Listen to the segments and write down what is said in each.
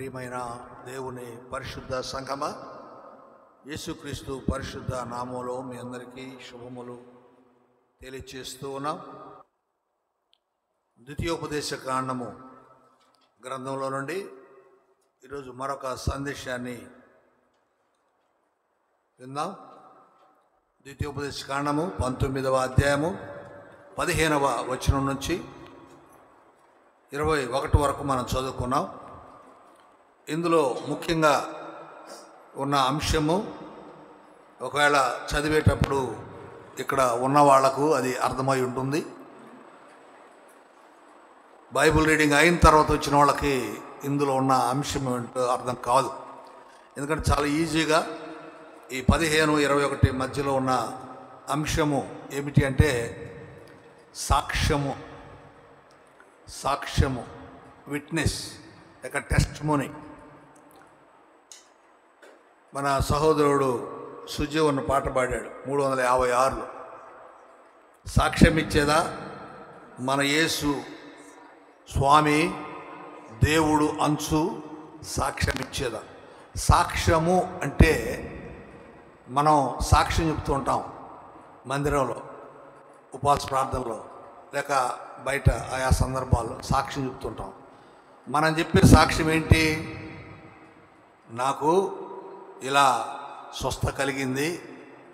ప్రియమైన దేవుని పరిశుద్ధ సంఘమా, యేసుక్రీస్తు పరిశుద్ధ నామములో మీ అందరికీ శుభములు తెలియచేస్తూ ఉన్నాం. ద్వితీయోపదేశ కాండము గ్రంథంలో నుండి ఈరోజు మరొక సందేశాన్ని విందాం. ద్వితీయోపదేశ కాండము 19వ అధ్యాయము 15వ వచనం నుంచి 21 వరకు మనం చదువుకున్నాం. ఇందులో ముఖ్యంగా ఉన్న అంశము, ఒకవేళ చదివేటప్పుడు ఇక్కడ ఉన్న వాళ్లకు అది అర్థమై ఉంటుంది. బైబిల్ రీడింగ్ అయిన తర్వాత వచ్చిన వాళ్ళకి ఇందులో ఉన్న అంశం ఏంటో అర్థం కాదు. ఎందుకంటే చాలా ఈజీగా ఈ 15-21 మధ్యలో ఉన్న అంశము ఏమిటి అంటే సాక్ష్యము, విట్నెస్, లేక టెస్టిమోనీ. మన సహోదరుడు సుజీవన్ పాట పాడాడు 356లో. సాక్ష్యం ఇచ్చేదా మన యేసు స్వామి దేవుడు అంచు సాక్ష్యం ఇచ్చేదా. సాక్ష్యము అంటే మనం సాక్ష్యం చెప్తూ ఉంటాం మందిరంలో, ఉపవాస ప్రార్థనలో, లేక బయట ఆయా సందర్భాల్లో సాక్ష్యం చెప్తుంటాం. మనం చెప్పే సాక్ష్యం ఏంటి? నాకు ఇలా స్వస్థ కలిగింది,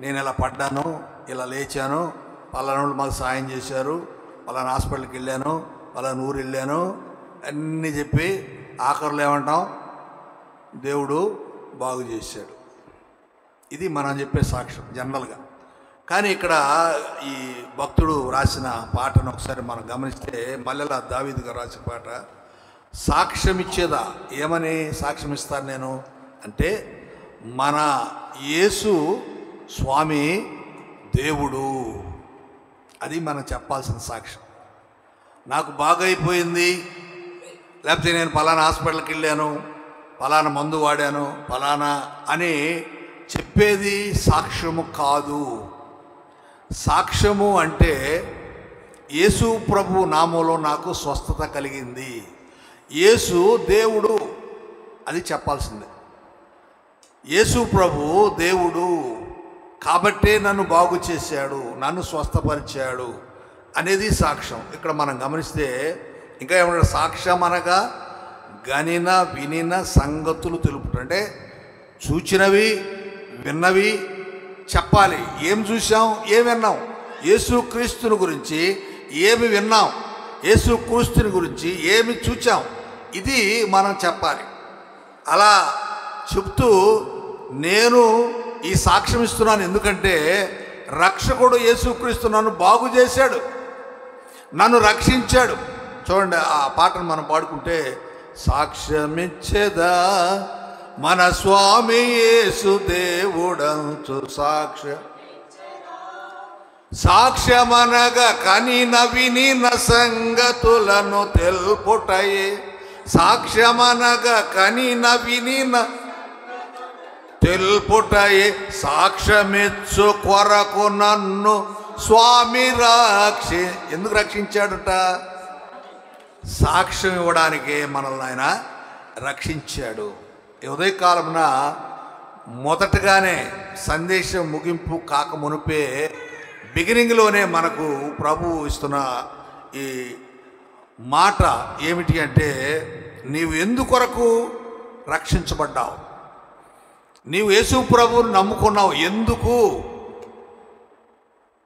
నేను ఇలా పడ్డాను, ఇలా లేచాను, పలానా వాళ్ళు మాకు సాయం చేశారు, పలానా హాస్పిటల్కి వెళ్ళాను, పలానా ఊరు వెళ్ళాను అన్నీ చెప్పి ఆఖరులో ఏమంటాం? దేవుడు బాగు చేశాడు. ఇది మనం చెప్పే సాక్ష్యం జనరల్గా. కానీ ఇక్కడ ఈ భక్తుడు రాసిన పాటను ఒకసారి మనం గమనిస్తే, మల్లెల దావీదు గారు రాసిన పాట, సాక్ష్యం ఇచ్చేదా. ఏమని సాక్ష్యం ఇస్తాను నేను అంటే, మన యేసు స్వామి దేవుడు, అది మనం చెప్పాల్సిన సాక్ష్యం. నాకు బాగైపోయింది, లేకపోతే నేను పలానా హాస్పిటల్కి వెళ్ళాను, పలానా మందు వాడాను, పలానా అని చెప్పేది సాక్ష్యము కాదు. సాక్ష్యము అంటే యేసు ప్రభు నామంలో నాకు స్వస్థత కలిగింది, యేసు దేవుడు, అది చెప్పాల్సిందే. యేసు ప్రభు దేవుడు కాబట్టే నన్ను బాగు చేశాడు, నన్ను స్వస్థపరిచాడు అనేది సాక్ష్యం. ఇక్కడ మనం గమనిస్తే ఇంకా ఏమన్నా, సాక్ష్యం అనగా గనిన వినిన సంగతులు తెలుపుట. అంటే చూచినవి విన్నవి చెప్పాలి. ఏం చూసాం, ఏం విన్నాం, యేసుక్రీస్తుని గురించి ఏమి విన్నాం, యేసుక్రీస్తుని గురించి ఏమి చూచాం, ఇది మనం చెప్పాలి. అలా చెప్తూ నేను ఈ సాక్ష్యం ఇస్తున్నాను. ఎందుకంటే రక్షకుడు యేసుక్రీస్తు నన్ను బాగు చేశాడు, నన్ను రక్షించాడు. చూడండి, ఆ పాటను మనం పాడుకుంటే, సాక్ష్యమిచ్చేదా మన స్వామి యేసు దేవుడంచు సాక్ష్యమనగా కనిన వినిన సంగతులను తెలుపుటయే. సాక్ష్యమనగా కనిన వినిన తెలుపుటయే, సాక్ష్యమిచ్చు కొరకు నన్ను స్వామి ఎందుకు రక్షించాడుట? సాక్ష్యం ఇవ్వడానికే మనల్ని ఆయన రక్షించాడు. ఉదయకాలమున మొదటగానే సందేశం ముగింపు కాక మునిపే బిగినింగ్లోనే మనకు ప్రభు ఇస్తున్న ఈ మాట ఏమిటి అంటే, నీవు ఎందుకొరకు రక్షించబడ్డావు, నీవు యేసు ప్రభువును నమ్ముకున్నావు ఎందుకు,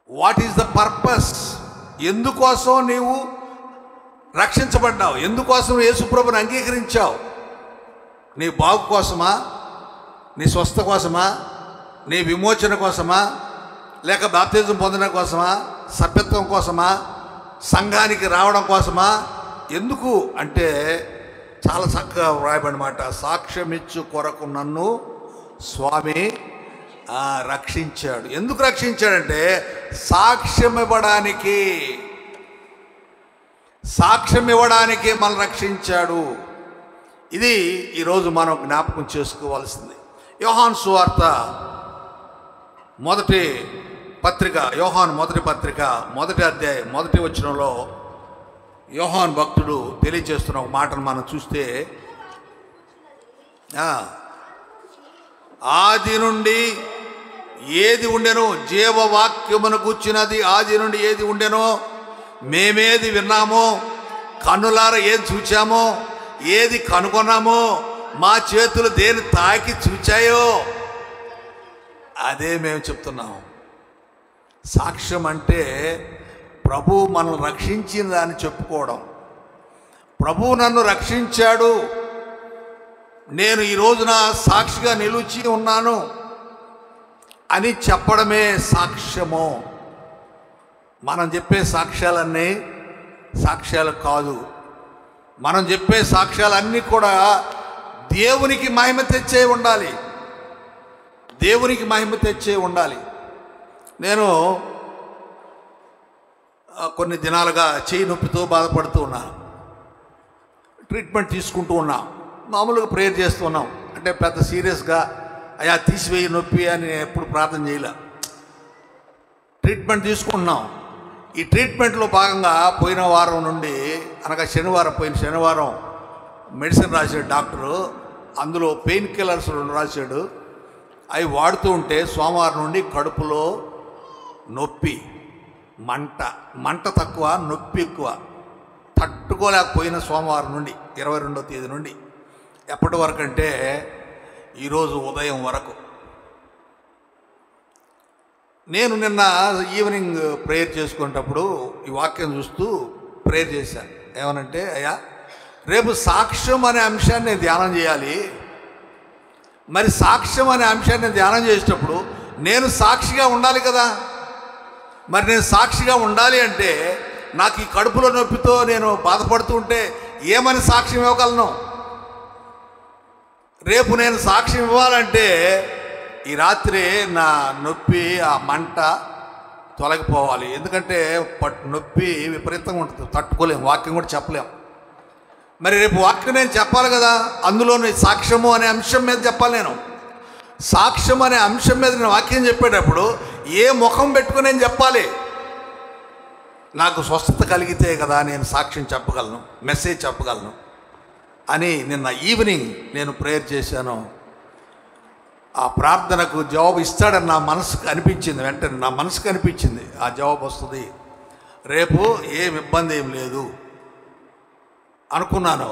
వాట్ ఈజ్ ద పర్పస్, ఎందుకోసం నీవు రక్షించబడ్డావు, ఎందుకోసం యేసు ప్రభువుని అంగీకరించావు? నీ బాగు కోసమా, నీ స్వస్థ కోసమా, నీ విమోచన కోసమా, లేక బాప్తిజం పొందడం కోసమా, సభ్యత్వం కోసమా, సంఘానికి రావడం కోసమా? ఎందుకు అంటే చాలా చక్కగా వ్రాయబడినమాట. సాక్ష్యమిచ్చు కొరకు నన్ను స్వామి రక్షించాడు. ఎందుకు రక్షించాడంటే సాక్ష్యం ఇవ్వడానికి మనం రక్షించాడు. ఇది ఈరోజు మనం జ్ఞాపకం చేసుకోవాల్సింది. యోహాను సువార్త మొదటి పత్రిక, యోహాను మొదటి పత్రిక 1వ అధ్యాయం 1వ వచనంలో యోహాను భక్తుడు తెలియజేస్తున్న ఒక మాటను మనం చూస్తే, ఆది నుండి ఏది ఉండెనో, జీవవాక్యమును కూర్చున్నది ఆది నుండి ఏది ఉండెనో, మేమేది విన్నామో, కన్నులార ఏది చూచామో, ఏది కనుగొన్నామో, మా చేతులు దేని తాకి చూచాయో అదే మేము చెప్తున్నాం. సాక్ష్యం అంటే ప్రభు మనల్ని రక్షించిన దాన్ని చెప్పుకోవడం. ప్రభు నన్ను రక్షించాడు, నేను ఈ రోజున సాక్షిగా నిలిచి ఉన్నాను అని చెప్పడమే సాక్ష్యము. మనం చెప్పే సాక్ష్యాలన్నీ సాక్ష్యాలు కాదు. మనం చెప్పే సాక్ష్యాలన్నీ కూడా దేవునికి మహిమ తెచ్చే ఉండాలి, దేవునికి మహిమ తెచ్చే ఉండాలి. నేను కొన్ని దినాలుగా చేయి నొప్పితో బాధపడుతూ ఉన్నాను. ట్రీట్మెంట్ తీసుకుంటూ ఉన్నాం. మామూలుగా ప్రేయర్ చేస్తూ ఉన్నాం. అంటే పెద్ద సీరియస్గా అయ్యా తీసివేయి నొప్పి అని ఎప్పుడు ప్రార్థన చేయలే. ట్రీట్మెంట్ తీసుకుంటున్నాం. ఈ ట్రీట్మెంట్లో భాగంగా పోయిన వారం నుండి, అనగా పోయిన శనివారం మెడిసిన్ రాశాడు డాక్టరు. అందులో పెయిన్ కిల్లర్స్ రాశాడు. అవి వాడుతూ ఉంటే సోమవారం నుండి కడుపులో నొప్పి, మంట తక్కువ, నొప్పి ఎక్కువ, తట్టుకోలేకపోయిన సోమవారం నుండి 22వ తేదీ నుండి ఎప్పటి వరకు అంటే ఈరోజు ఉదయం వరకు. నేను నిన్న ఈవినింగ్ ప్రేయర్ చేసుకునేటప్పుడు ఈ వాక్యం చూస్తూ ప్రేయర్ చేశాను. ఏమనంటే, అయ్యా రేపు సాక్ష్యం అనే అంశాన్ని నేను ధ్యానం చేయాలి. మరి సాక్ష్యం అనే అంశాన్ని నేను ధ్యానం చేసేటప్పుడు నేను సాక్షిగా ఉండాలి కదా. మరి నేను సాక్షిగా ఉండాలి అంటే నాకు ఈ కడుపులో నొప్పితో నేను బాధపడుతూ ఉంటే ఏమని సాక్ష్యం ఇవ్వగలను? రేపు నేను సాక్ష్యం ఇవ్వాలంటే ఈ రాత్రి నా నొప్పి, ఆ మంట తొలగిపోవాలి. ఎందుకంటే నొప్పి విపరీతంగా ఉంటుంది, తట్టుకోలేము, వాక్యం కూడా చెప్పలేము. మరి రేపు వాక్యం నేను చెప్పాలి కదా. అందులోని సాక్ష్యము అనే అంశం మీద చెప్పాలి. నేను సాక్ష్యం అనే అంశం మీద నేను వాక్యం చెప్పేటప్పుడు ఏ ముఖం పెట్టుకుని నేను చెప్పాలి? నాకు స్వస్థత కలిగితే కదా నేను సాక్ష్యం చెప్పగలను, మెసేజ్ చెప్పగలను అని నిన్న ఈవినింగ్ నేను ప్రేయర్ చేశాను. ఆ ప్రార్థనకు జవాబు ఇస్తాడని నా మనసుకు అనిపించింది. వెంటనే నా మనసుకు అనిపించింది ఆ జవాబు వస్తుంది, రేపు ఏం ఇబ్బంది ఏం లేదు అనుకున్నాను.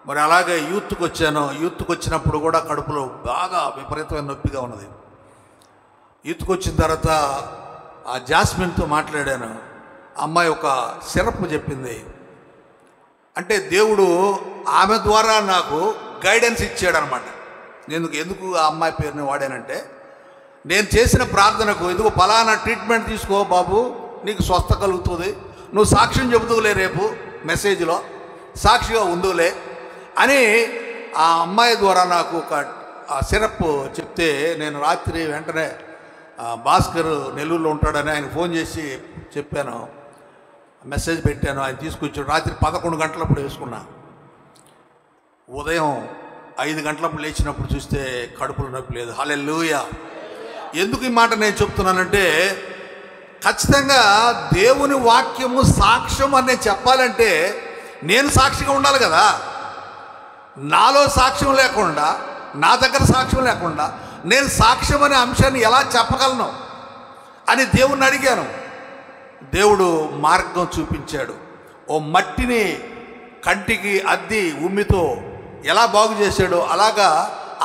మరి అలాగే యూత్కి వచ్చాను. యూత్కి వచ్చినప్పుడు కూడా కడుపులో బాగా విపరీతమైన నొప్పిగా ఉన్నది. యూత్కి వచ్చిన తర్వాత ఆ జాస్మిన్తో మాట్లాడాను. అమ్మాయి ఒక సిరప్ చెప్పింది. అంటే దేవుడు ఆమె ద్వారా నాకు గైడెన్స్ ఇచ్చాడనమాట. ఎందుకు ఆ అమ్మాయి పేరుని వాడానంటే, నేను చేసిన ప్రార్థనకు ఇదిగో ఫలానా ట్రీట్మెంట్ తీసుకో బాబు, నీకు స్వస్థ కలుగుతుంది, నువ్వు సాక్ష్యం చెబుతువులే, రేపు మెసేజ్లో సాక్షిగా ఉందులే అని ఆ అమ్మాయి ద్వారా నాకు ఒక సిరప్ చెప్తే, నేను రాత్రి వెంటనే భాస్కర్ నెల్లూరులో ఉంటాడని ఆయన ఫోన్ చేసి చెప్పాను, మెసేజ్ పెట్టాను. ఆయన తీసుకొచ్చాడు. రాత్రి 11 గంటలప్పుడు వేసుకున్నా. ఉదయం 5 గంటలప్పుడు లేచినప్పుడు చూస్తే కడుపులో నొప్పి లేదు. హల్లెలూయా. ఎందుకు ఈ మాట నేను చెప్తున్నానంటే, ఖచ్చితంగా దేవుని వాక్యము సాక్ష్యం అని నేను చెప్పాలంటే నేను సాక్షిగా ఉండాలి కదా. నాలో సాక్ష్యం లేకుండా, నా దగ్గర సాక్ష్యం లేకుండా నేను సాక్ష్యం అనే అంశాన్ని ఎలా చెప్పగలను అని దేవుణ్ణి అడిగాను. దేవుడు మార్గం చూపించాడు. ఓ మట్టిని కంటికి అద్ది ఉమ్మితో ఎలా బాగు చేశాడో అలాగా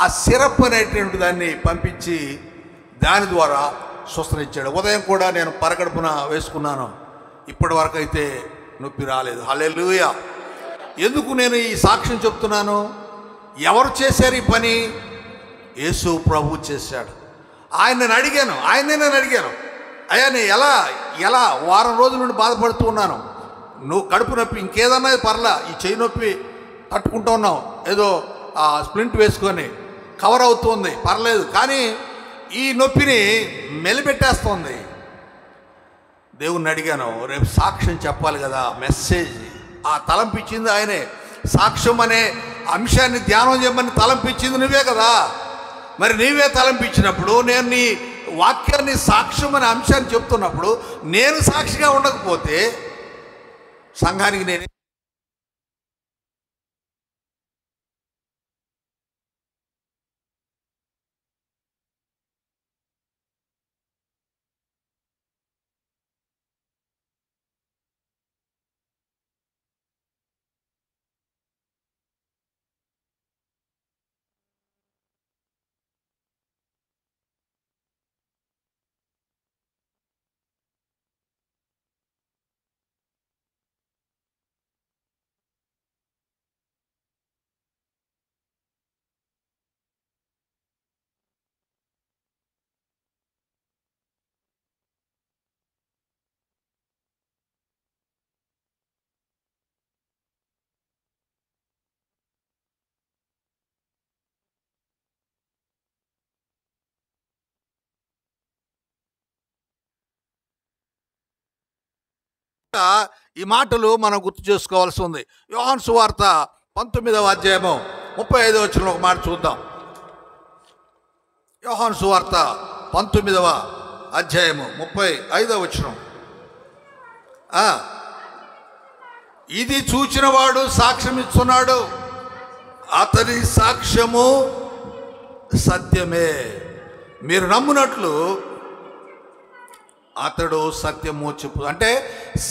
ఆ సిరప్ అనేటువంటి దాన్ని పంపించి దాని ద్వారా స్వస్థనిచ్చాడు. ఉదయం కూడా నేను పరగడుపున వేసుకున్నాను. ఇప్పటి వరకు అయితే నొప్పి రాలేదు. హల్లెలూయా. ఎందుకు నేను ఈ సాక్ష్యం చెప్తున్నాను? ఎవరు చేశారు ఈ పని? యేసు ప్రభు చేశాడు. ఆయన నేను అడిగాను, అయ్యా నేను ఎలా వారం రోజుల నుండి బాధపడుతూ ఉన్నాను, నువ్వు కడుపు నొప్పి ఇంకేదన్నా పర్లా, ఈ చెయ్యి నొప్పి తట్టుకుంటూ ఉన్నావు, ఏదో స్ప్లింట్ వేసుకొని కవర్ అవుతుంది పర్లేదు, కానీ ఈ నొప్పిని మెలిపెట్టేస్తుంది. దేవుణ్ణి అడిగాను, రేపు సాక్ష్యం చెప్పాలి కదా, మెసేజ్. ఆ తలంపించింది ఆయనే. సాక్ష్యం అనే అంశాన్ని ధ్యానం చేయమని తలంపించింది నువ్వే కదా. మరి నీవే తలంపించినప్పుడు నేను నీ వాక్యాన్ని సాక్ష్యం అనే అంశాన్ని చెప్తున్నప్పుడు నేను సాక్షిగా ఉండకపోతే సంఘానికి నేను ఈ మాటలు మనం గుర్తు చేసుకోవాల్సి ఉంది. యోహాను సువార్త 19వ అధ్యాయము 35వ వచనంలో ఒక మాట చూద్దాం. యోహాను సువార్త 19వ అధ్యాయము 35వ వచనం. ఇది చూచినవాడు సాక్ష్యం ఇస్తున్నాడు, అతని సాక్ష్యము సత్యమే. మీరు నమ్మునట్లు అతడు సత్యము చెప్పు. అంటే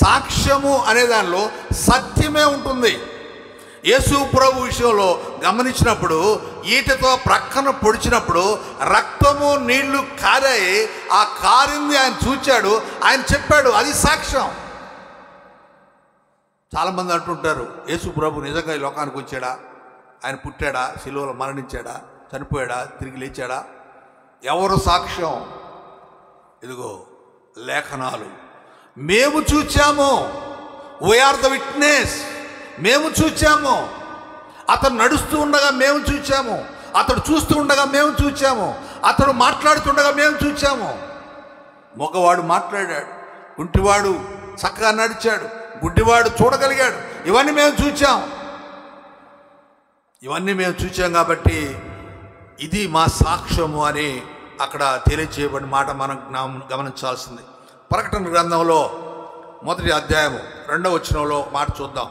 సాక్ష్యము అనే దానిలో సత్యమే ఉంటుంది. యేసు ప్రభు విషయంలో గమనించినప్పుడు ఈటతో ప్రక్కన పొడిచినప్పుడు రక్తము నీళ్లు కారాయి. ఆ కారింది ఆయన చూచాడు, ఆయన చెప్పాడు, అది సాక్ష్యం. చాలామంది అంటుంటారు, యేసు ప్రభు నిజంగా ఈ లోకానికి వచ్చాడా, ఆయన పుట్టాడా, శిలువలో మరణించాడా, చనిపోయాడా, తిరిగి లేచాడా? ఎవరు సాక్ష్యం? ఇదిగో లేఖనాలు. మేము చూచాము, వీఆర్ ద విట్నెస్. మేము చూచాము. అతను నడుస్తూ ఉండగా మేము చూచాము, అతడు చూస్తూ ఉండగా మేము చూచాము, అతడు మాట్లాడుతుండగా మేము చూచాము. మగవాడు మాట్లాడాడు, కుంటివాడు చక్కగా నడిచాడు, గుడ్డివాడు చూడగలిగాడు. ఇవన్నీ మేము చూచాం. ఇవన్నీ మేము చూచాం కాబట్టి ఇది మా సాక్ష్యము అని అక్కడ తెలియచేయబడిన మాట మనం గమనించాల్సింది. ప్రకటన గ్రంథంలో 1వ అధ్యాయము 2వ వచనంలో మాట చూద్దాం.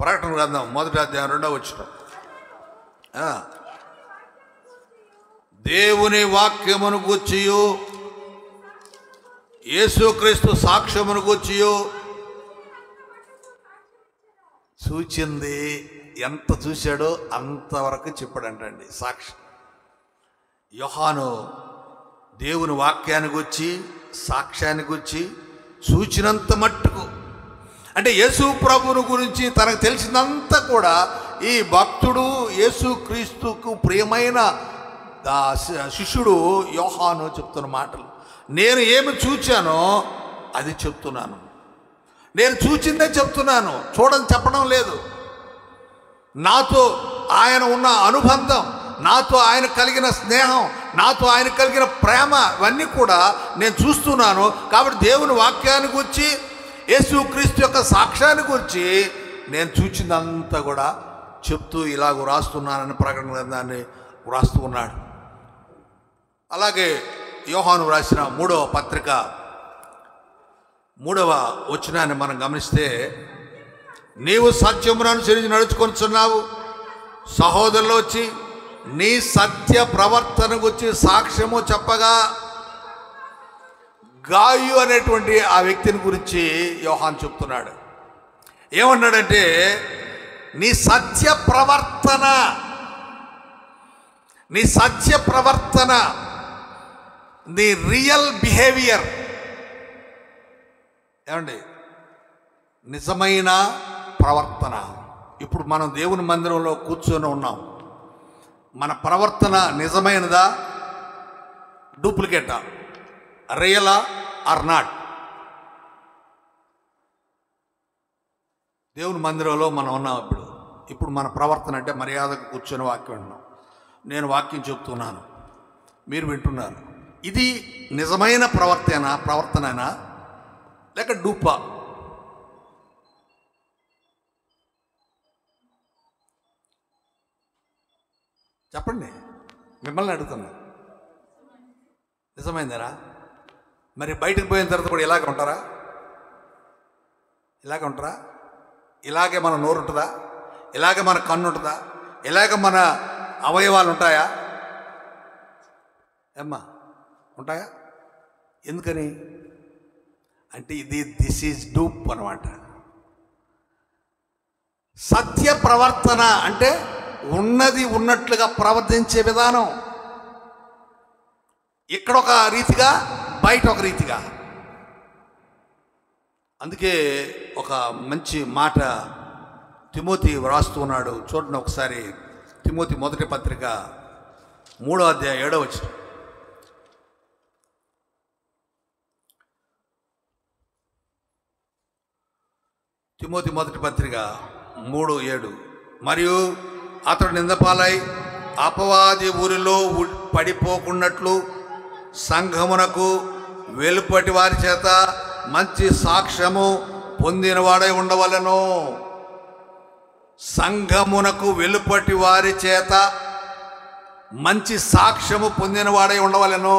ప్రకటన గ్రంథం 1వ అధ్యాయం 2వ వచనం. దేవుని వాక్యమును గూర్చియు యేసుక్రీస్తు సాక్ష్యమును గూర్చియు చూచింది ఎంత చూశాడో అంతవరకు చెప్పాడంటండి సాక్ష్యం. యోహాను దేవుని వాక్యాన్ని గురించి, సాక్ష్యాన్ని గురించి చూచినంత మట్టుకు, అంటే యేసు ప్రభువుని గురించి తనకు తెలిసినంత కూడా ఈ భక్తుడు, యేసుక్రీస్తుకు ప్రియమైన శిష్యుడు యోహాను చెప్తున్న మాటలు. నేను ఏమి చూచానో అది చెప్తున్నాను, నేను చూచిందే చెప్తున్నాను, చూడని చెప్పడం లేదు. నాతో ఆయన ఉన్న అనుబంధం, నాతో ఆయన కలిగిన స్నేహం, నాతో ఆయన కలిగిన ప్రేమ, ఇవన్నీ కూడా నేను చూస్తున్నాను. కాబట్టి దేవుని వాక్యాన్ని గురించి, యేసుక్రీస్తు యొక్క సాక్ష్యాన్ని గురించి నేను చూచిందంతా కూడా చెప్తూ ఇలాగ వ్రాస్తున్నానని ప్రకటన గ్రంథాన్ని వ్రాస్తూ ఉన్నాడు. అలాగే యోహాను రాసిన 3వ పత్రిక 3వ వచనాన్ని మనం గమనిస్తే, నీవు సత్యమును అనుసరించి నడుచుకొనిచున్నావు, సహోదరులు వచ్చి నీ సత్య ప్రవర్తన గురించి సాక్ష్యము చెప్పగా, గాయు అనేటువంటి ఆ వ్యక్తిని గురించి యోహాను చెప్తున్నాడు. ఏమన్నాడంటే, నీ సత్య ప్రవర్తన, నీ సత్య ప్రవర్తన, నీ రియల్ బిహేవియర్, ఏమండి నిజమైన ప్రవర్తన. ఇప్పుడు మనం దేవుని మందిరంలో కూర్చొని ఉన్నాం. మన ప్రవర్తన నిజమైనదా, డూప్లికేటా, రియలా ఆర్ నాట్? దేవుని మందిరంలో మనం ఉన్నాం. ఇప్పుడు మన ప్రవర్తన అంటే మర్యాదకు కూర్చొని వాక్యం వింటున్నాం. నేను వాక్యం చెప్తున్నాను, మీరు వింటున్నారు. ఇది నిజమైన ప్రవర్తనైనా లేక డూపా? చెప్పండి, మిమ్మల్ని అడుగుతున్నా. నిజమైందేనా? మరి బయటకు పోయిన తర్వాత కూడా ఇలాగే ఉంటారా? ఇలాగే ఉంటారా? ఇలాగే మన నోరు ఉంటుందా? ఇలాగే మన కన్ను ఉంటుందా? ఇలాగే మన అవయవాలు ఉంటాయా? ఏమ్మా ఉంటాయా? ఎందుకని అంటే దిస్ ఈజ్ డూప్ అన్నమాట. సత్య ప్రవర్తన అంటే ఉన్నది ఉన్నట్లుగా ప్రవర్తించే విధానం. ఇక్కడ ఒక రీతిగా, బయట ఒక రీతిగా. అందుకే ఒక మంచి మాట తిమోతి వ్రాస్తూ ఉన్నాడు. చూడండి ఒకసారి, తిమోతి 1వ పత్రిక 3వ అధ్యాయం 7వ వచనం. తిమోతి 1వ పత్రిక 3:7. మరియు అతడు నిందపాలై అపవాది ఊరిలో పడిపోకున్నట్లు సంఘమునకు వెలుపటి వారి చేత మంచి సాక్ష్యము పొందినవాడై ఉండవలెను. సంఘమునకు వెలుపటి వారి చేత మంచి సాక్ష్యము పొందినవాడై ఉండవలెను.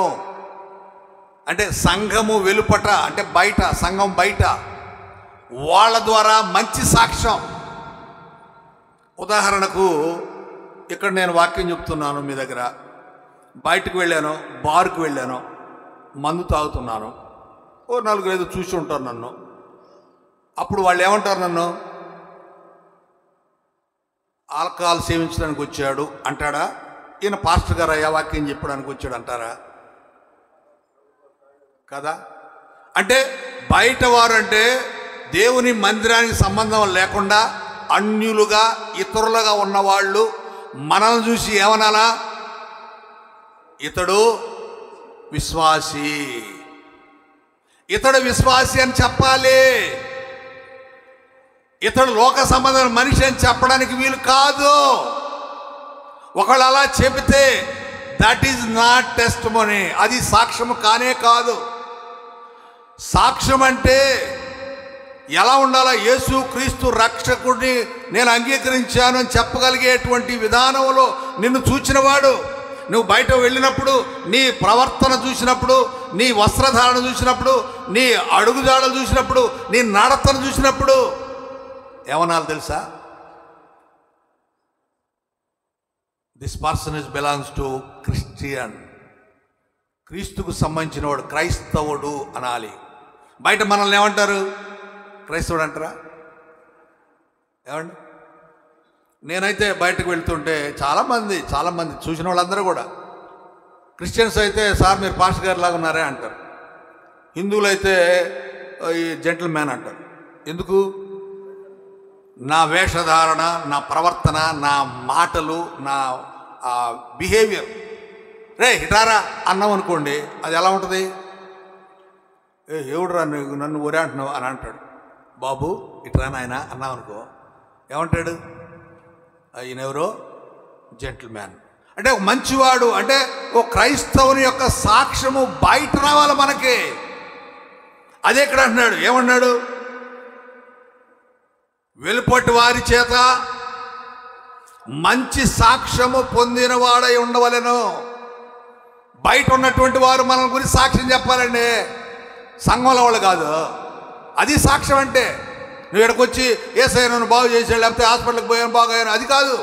అంటే సంఘము వెలుపట అంటే బయట, సంఘం బయట వాళ్ళ ద్వారా మంచి సాక్ష్యం. ఉదాహరణకు ఇక్కడ నేను వాక్యం చెప్తున్నాను మీ దగ్గర, బయటకు వెళ్ళాను, బార్కు వెళ్ళాను, మందు తాగుతున్నాను, ఓ 4-5 చూసి ఉంటారు నన్ను. అప్పుడు వాళ్ళు ఏమంటారు, నన్ను ఆల్కహాల్ సేవించడానికి వచ్చాడు అంటాడా? ఈయన పాస్టర్ గారు అయ్యా వాక్యం చెప్పడానికి వచ్చాడు అంటారా? కదా. అంటే బయట వారు అంటే దేవుని మందిరానికి సంబంధం లేకుండా అన్యులుగా ఇతరులుగా ఉన్నవాళ్ళు మనల్ని చూసి ఏమనాలా? ఇతడు విశ్వాసి, ఇతడు విశ్వాసి అని చెప్పాలి. ఇతడు లోక సంబంధమైన మనిషి అని చెప్పడానికి వీలు కాదు. ఒకళ్ళు అలా చెబితే దట్ ఈజ్ నాట్ టెస్టిమనీ, అది సాక్ష్యం కానే కాదు. సాక్ష్యం అంటే ఎలా ఉండాలా? యేసు క్రీస్తు రక్షకుడిని నేను అంగీకరించాను అని చెప్పగలిగేటువంటి విధానంలో నిన్ను చూచినవాడు. నువ్వు బయట వెళ్ళినప్పుడు నీ ప్రవర్తన చూసినప్పుడు, నీ వస్త్రధారణ చూసినప్పుడు, నీ అడుగుజాడలు చూసినప్పుడు, నీ నడతను చూసినప్పుడు ఏమనాలి తెలుసా? This person is belongs to Christian. క్రీస్తుకు సంబంధించిన వాడు, క్రైస్తవుడు అనాలి. బయట మనల్ని ఏమంటారు? క్రైస్తవుడు అంటారా? ఏమండి, నేనైతే బయటకు వెళ్తుంటే చాలామంది చూసిన వాళ్ళందరూ కూడా క్రిస్టియన్స్ అయితే సార్ మీరు పాస్టర్ గారి లాగా ఉన్నారే అంటారు. హిందువులు అయితే ఈ జెంటిల్ మ్యాన్ అంటారు. ఎందుకు? నా వేషధారణ, నా ప్రవర్తన, నా మాటలు, నా బిహేవియర్. రే హిటారా అన్నాం అనుకోండి, అది ఎలా ఉంటుంది? ఎవడురా నన్ను ఊరే అంటున్నావు అని అంటాడు. బాబు ఇట్రా నాయన అన్నాం అనుకో, ఏమంటాడు? ఈయనెవరో జెంటిల్ మ్యాన్. అంటే ఒక మంచివాడు, అంటే ఓ క్రైస్తవుని యొక్క సాక్ష్యము బయట రావాలి మనకి. అదే ఇక్కడ అంటున్నాడు. ఏమన్నాడు? వెలుపటి వారి చేత మంచి సాక్ష్యము పొందినవాడై ఉండవలెను. బయట ఉన్నటువంటి వారు మన గురించి సాక్ష్యం చెప్పాలండి, సంఘంలో వాళ్ళు కాదు. అది సాక్ష్యం అంటే. నువ్వు ఇక్కడికి వచ్చి ఏసయ్య నన్ను బాగు చేసాడు, లేకపోతే హాస్పిటల్కి పోయాను బాగోయాను, అది కాదు.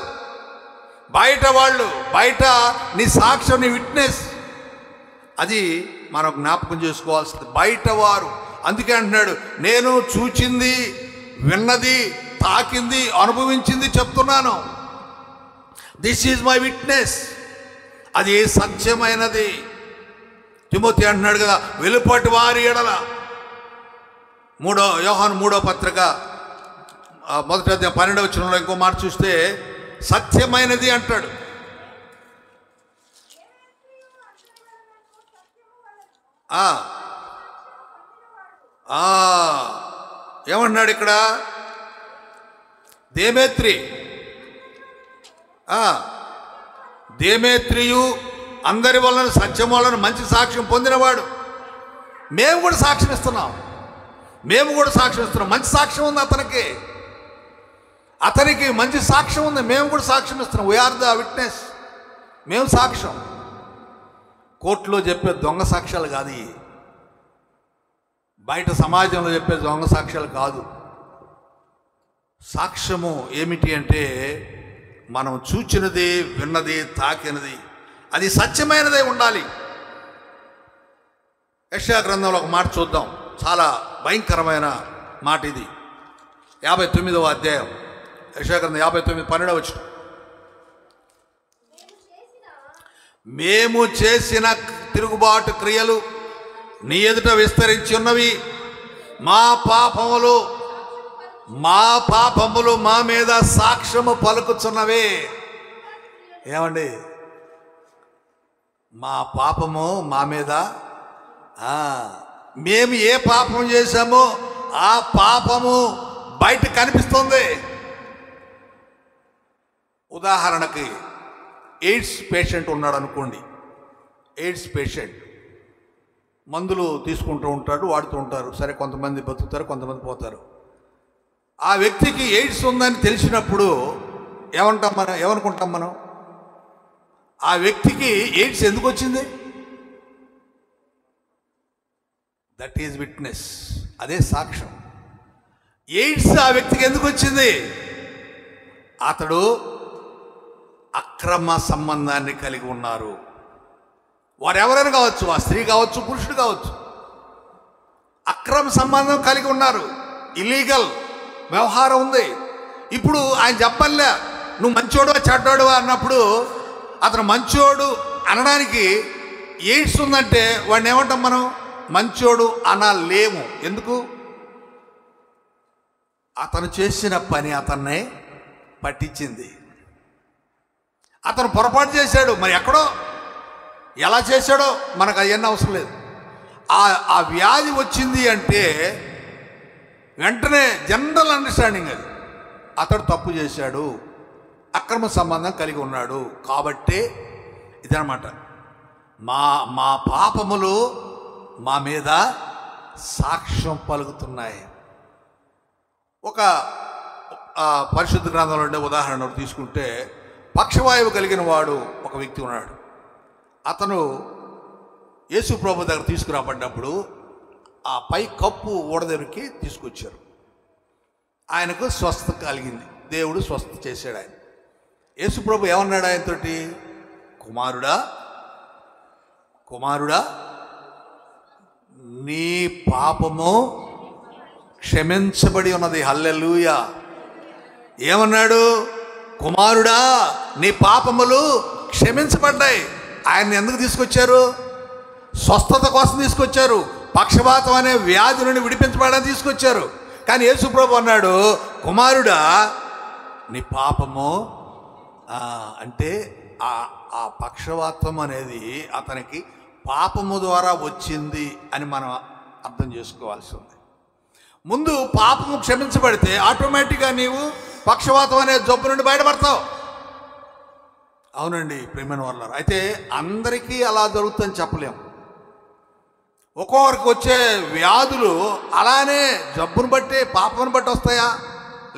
బయట వాళ్ళు, బయట నీ సాక్ష్యం, నీ విట్నెస్, అది మనం జ్ఞాపకం చేసుకోవాల్సింది. బయట వారు. అందుకే అంటున్నాడు, నేను చూచింది, విన్నది, తాకింది, అనుభవించింది చెప్తున్నాను. This is my witness. అది సత్యమైనది. తిమోతి అంటున్నాడు కదా, వెలుపటి వారి ఎడల. యోహాను 3వ పత్రిక 1వ అధ్యాయం 12వ వచనంలో ఇంకో మాట చూస్తే సత్యమైనది అంటాడు. ఏమన్నాడు ఇక్కడ? దేమేత్రియు అందరి వలన సత్యం వలన మంచి సాక్ష్యం పొందినవాడు. మేము కూడా సాక్ష్యం ఇస్తున్నాం. మంచి సాక్ష్యం ఉంది అతనికి మంచి సాక్ష్యం ఉంది. మేము కూడా సాక్ష్యం ఇస్తున్నాం. We are the witness. మేము సాక్ష్యం. కోర్టులో చెప్పే దొంగ సాక్ష్యాలు కాదు, బయట సమాజంలో చెప్పే దొంగ సాక్ష్యాలు కాదు. సాక్ష్యము ఏమిటి అంటే మనం చూచినది, విన్నది, తాకినది అది సత్యమైనదే ఉండాలి. యెషయా గ్రంథంలో ఒక మాట చూద్దాం, చాలా భయంకరమైన మాట ఇది. 59వ అధ్యాయం, యెషయా గ్రంథం 59:12 వచనం. మేము చేసిన తిరుగుబాటు క్రియలు నీ ఎదుట విస్తరించి ఉన్నవి, మా పాపములు మా మీద సాక్ష్యము పలుకుచున్నవే. ఏమండి, మా పాపము మా మీద, మేము ఏ పాపం చేశామో ఆ పాపము బయట కనిపిస్తుంది. ఉదాహరణకి ఎయిడ్స్ పేషెంట్ ఉన్నాడు అనుకోండి. ఎయిడ్స్ పేషెంట్ మందులు తీసుకుంటూ ఉంటాడు, వాడుతూ ఉంటారు. సరే, కొంతమంది బతుకుతారు, కొంతమంది పోతారు. ఆ వ్యక్తికి ఎయిడ్స్ ఉందని తెలిసినప్పుడు ఏమనుకుంటాం మనం? ఆ వ్యక్తికి ఎయిడ్స్ ఎందుకు వచ్చింది? దట్ ఈజ్ విట్నెస్, అదే సాక్ష్యం. ఎయిడ్స్ ఆ వ్యక్తికి ఎందుకు వచ్చింది? అతడు అక్రమ సంబంధాన్ని కలిగి ఉన్నారు. వారు ఎవరైనా కావచ్చు, ఆ స్త్రీ కావచ్చు, పురుషుడు కావచ్చు, అక్రమ సంబంధం కలిగి ఉన్నారు. ఇల్లీగల్ వ్యవహారం ఉంది. ఇప్పుడు ఆయన చెప్పలే నువ్వు మంచోడువా చెడ్డోడువా అన్నప్పుడు అతను మంచోడు అనడానికి ఎయిడ్స్ ఉందంటే వాడిని ఏమంటాం మనం? మంచోడు అనలేము. ఎందుకు? అతను చేసిన పని అతన్నే పట్టించింది. అతను పొరపాటు చేశాడు, మరి ఎక్కడో ఎలా చేశాడో మనకు అవన్నీ అవసరం లేదు. ఆ వ్యాధి వచ్చింది అంటే వెంటనే జనరల్ అండర్స్టాండింగ్ అది, అతడు తప్పు చేశాడు, అక్రమ సంబంధం కలిగి ఉన్నాడు. కాబట్టి ఇదనమాట, మా పాపములు మా మీద సాక్ష్యం పలుకుతున్నాయి. ఒక పరిశుద్ధ గ్రంథంలో ఉండే ఉదాహరణ తీసుకుంటే, పక్షవాయువు కలిగిన వాడు ఒక వ్యక్తి ఉన్నాడు. అతను యేసు ప్రభు దగ్గర తీసుకురాబడ్డప్పుడు ఆ పై కప్పు ఊడదెరికి తీసుకొచ్చారు. ఆయనకు స్వస్థత కలిగింది, దేవుడు స్వస్థత చేశాడు. ఆయన యేసు ప్రభు ఏమన్నాడు ఆయనతోటి? కుమారుడా నీ పాపము క్షమించబడి ఉన్నది. హల్లెలూయా. ఏమన్నాడు? కుమారుడా నీ పాపములు క్షమించబడ్డాయి. ఆయన్ని ఎందుకు తీసుకొచ్చారు? స్వస్థత కోసం తీసుకొచ్చారు. పక్షపాతం అనే వ్యాధి నుండి విడిపించబడడానికి తీసుకొచ్చారు. కానీ యేసు ప్రభు అన్నాడు, కుమారుడా నీ పాపము, అంటే ఆ పక్షవాతం అనేది అతనికి పాపము ద్వారా వచ్చింది అని మనం అర్థం చేసుకోవాల్సి ఉంది. ముందు పాపము క్షమించబడితే ఆటోమేటిక్గా నీవు పక్షవాతం అనే జబ్బు నుండి బయటపడతావు. అవునండి ప్రియమైన వాళ్ళారు. అయితే అందరికీ అలా జరుగుతుందని చెప్పలేము. ఒక్కొక్కరికి వచ్చే వ్యాధులు అలానే జబ్బును బట్టి పాపమును బట్టి వస్తాయా?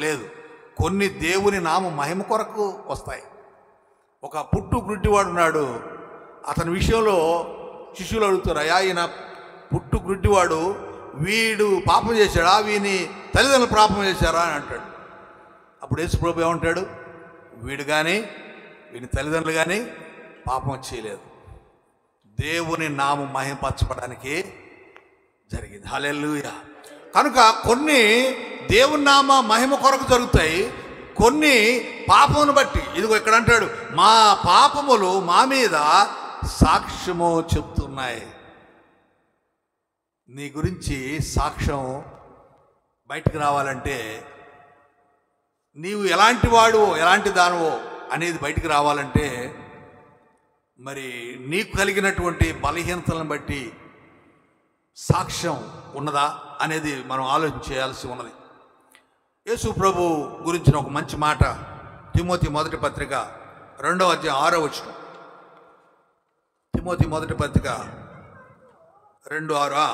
లేదు. కొన్ని దేవుని నామ మహిమ కొరకు వస్తాయి. ఒక పుట్టు గ్రుడ్డివాడు ఉన్నాడు. అతని విషయంలో శిష్యులు అడుగుతారు, అయ్యా ఈయన పుట్టు గ్రుడ్డివాడు, వీడు పాపం చేశాడా, వీని తల్లిదండ్రులు పాపం చేశారా అని అంటాడు. అప్పుడు యేసు ప్రభు ఏమంటాడు? వీడు కానీ వీని తల్లిదండ్రులు కానీ పాపం చేయలేదు, దేవుని నామం మహిమపరచబడానికి జరిగింది. హల్లెలూయా. కనుక కొన్ని దేవుని నామ మహిమ కొరకు జరుగుతాయి, కొన్ని పాపమును బట్టి. ఇదిగో ఇక్కడ అంటాడు, మా పాపములు మా మీద సాక్ష్యము చెప్తున్నాయి. నీ గురించి సాక్ష్యం బయటకు రావాలంటే నీవు ఎలాంటి వాడువో ఎలాంటి దానవో అనేది బయటకు రావాలంటే మరి నీకు కలిగినటువంటి బలహీనతలను బట్టి సాక్ష్యం ఉన్నదా అనేది మనం ఆలోచన చేయాల్సి ఉన్నది. యేసు ప్రభు గురించిన ఒక మంచి మాట తిమోతి మొదటి పత్రిక 2వ అధ్యాయం 6వ వచనం. తిమోతి మొదటి పత్రిక 2:6.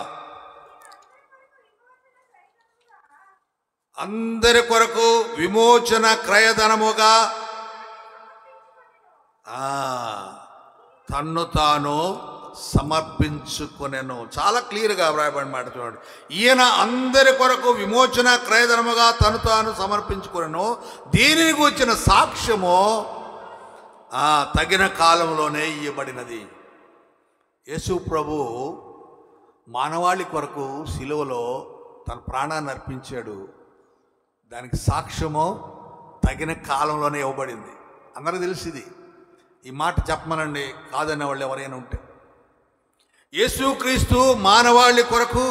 అందరి కొరకు విమోచన క్రయధనముగా తన్ను తాను సమర్పించుకొనెను. చాలా క్లియర్గా వ్రాయబడిన మాట చూడండి. ఈయన అందరి కొరకు విమోచన క్రయధనముగా తను తాను సమర్పించుకొనెను. దీనికి వచ్చిన సాక్ష్యము తగిన కాలంలోనే ఇవ్వబడినది. యేసు ప్రభు మానవాళి కొరకు సిలువలో తన ప్రాణాన్ని అర్పించాడు. దానికి సాక్ష్యము తగిన కాలంలోనే ఇవ్వబడింది. అందరూ తెలిసింది. ఈ మాట చెప్పమనండి కాదన్న వాళ్ళు ఎవరైనా ఉంటే. యేసుక్రీస్తు మానవాళి కొరకు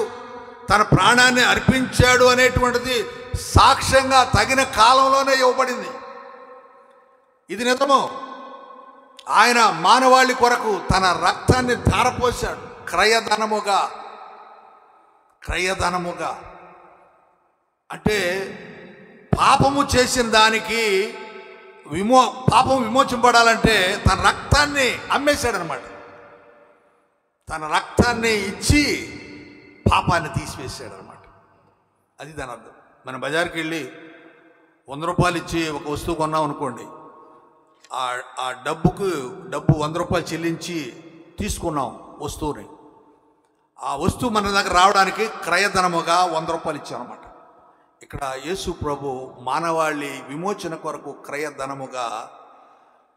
తన ప్రాణాన్ని అర్పించాడు అనేటువంటిది సాక్ష్యంగా తగిన కాలంలోనే ఇవ్వబడింది. ఇది నిజము. ఆయన మానవాళి కొరకు తన రక్తాన్ని ధారపోశాడు క్రయధనముగా. అంటే పాపము చేసిన దానికి పాపం విమోచింపడాలంటే తన రక్తాన్ని అమ్మేశాడనమాట. తన రక్తాన్ని ఇచ్చి పాపాన్ని తీసివేశాడనమాట. అది దాని అర్థం. మన బజార్కి వెళ్ళి 100 రూపాయలు ఇచ్చి ఒక వస్తువు కొన్నాం అనుకోండి, ఆ డబ్బు 100 రూపాయలు చెల్లించి తీసుకున్నాం వస్తువుని. ఆ వస్తువు మన దగ్గర రావడానికి క్రయధనముగా 100 రూపాయలు ఇచ్చామన్నమాట. ఇక్కడ యేసు ప్రభు మానవాళి విమోచన కొరకు క్రయధనముగా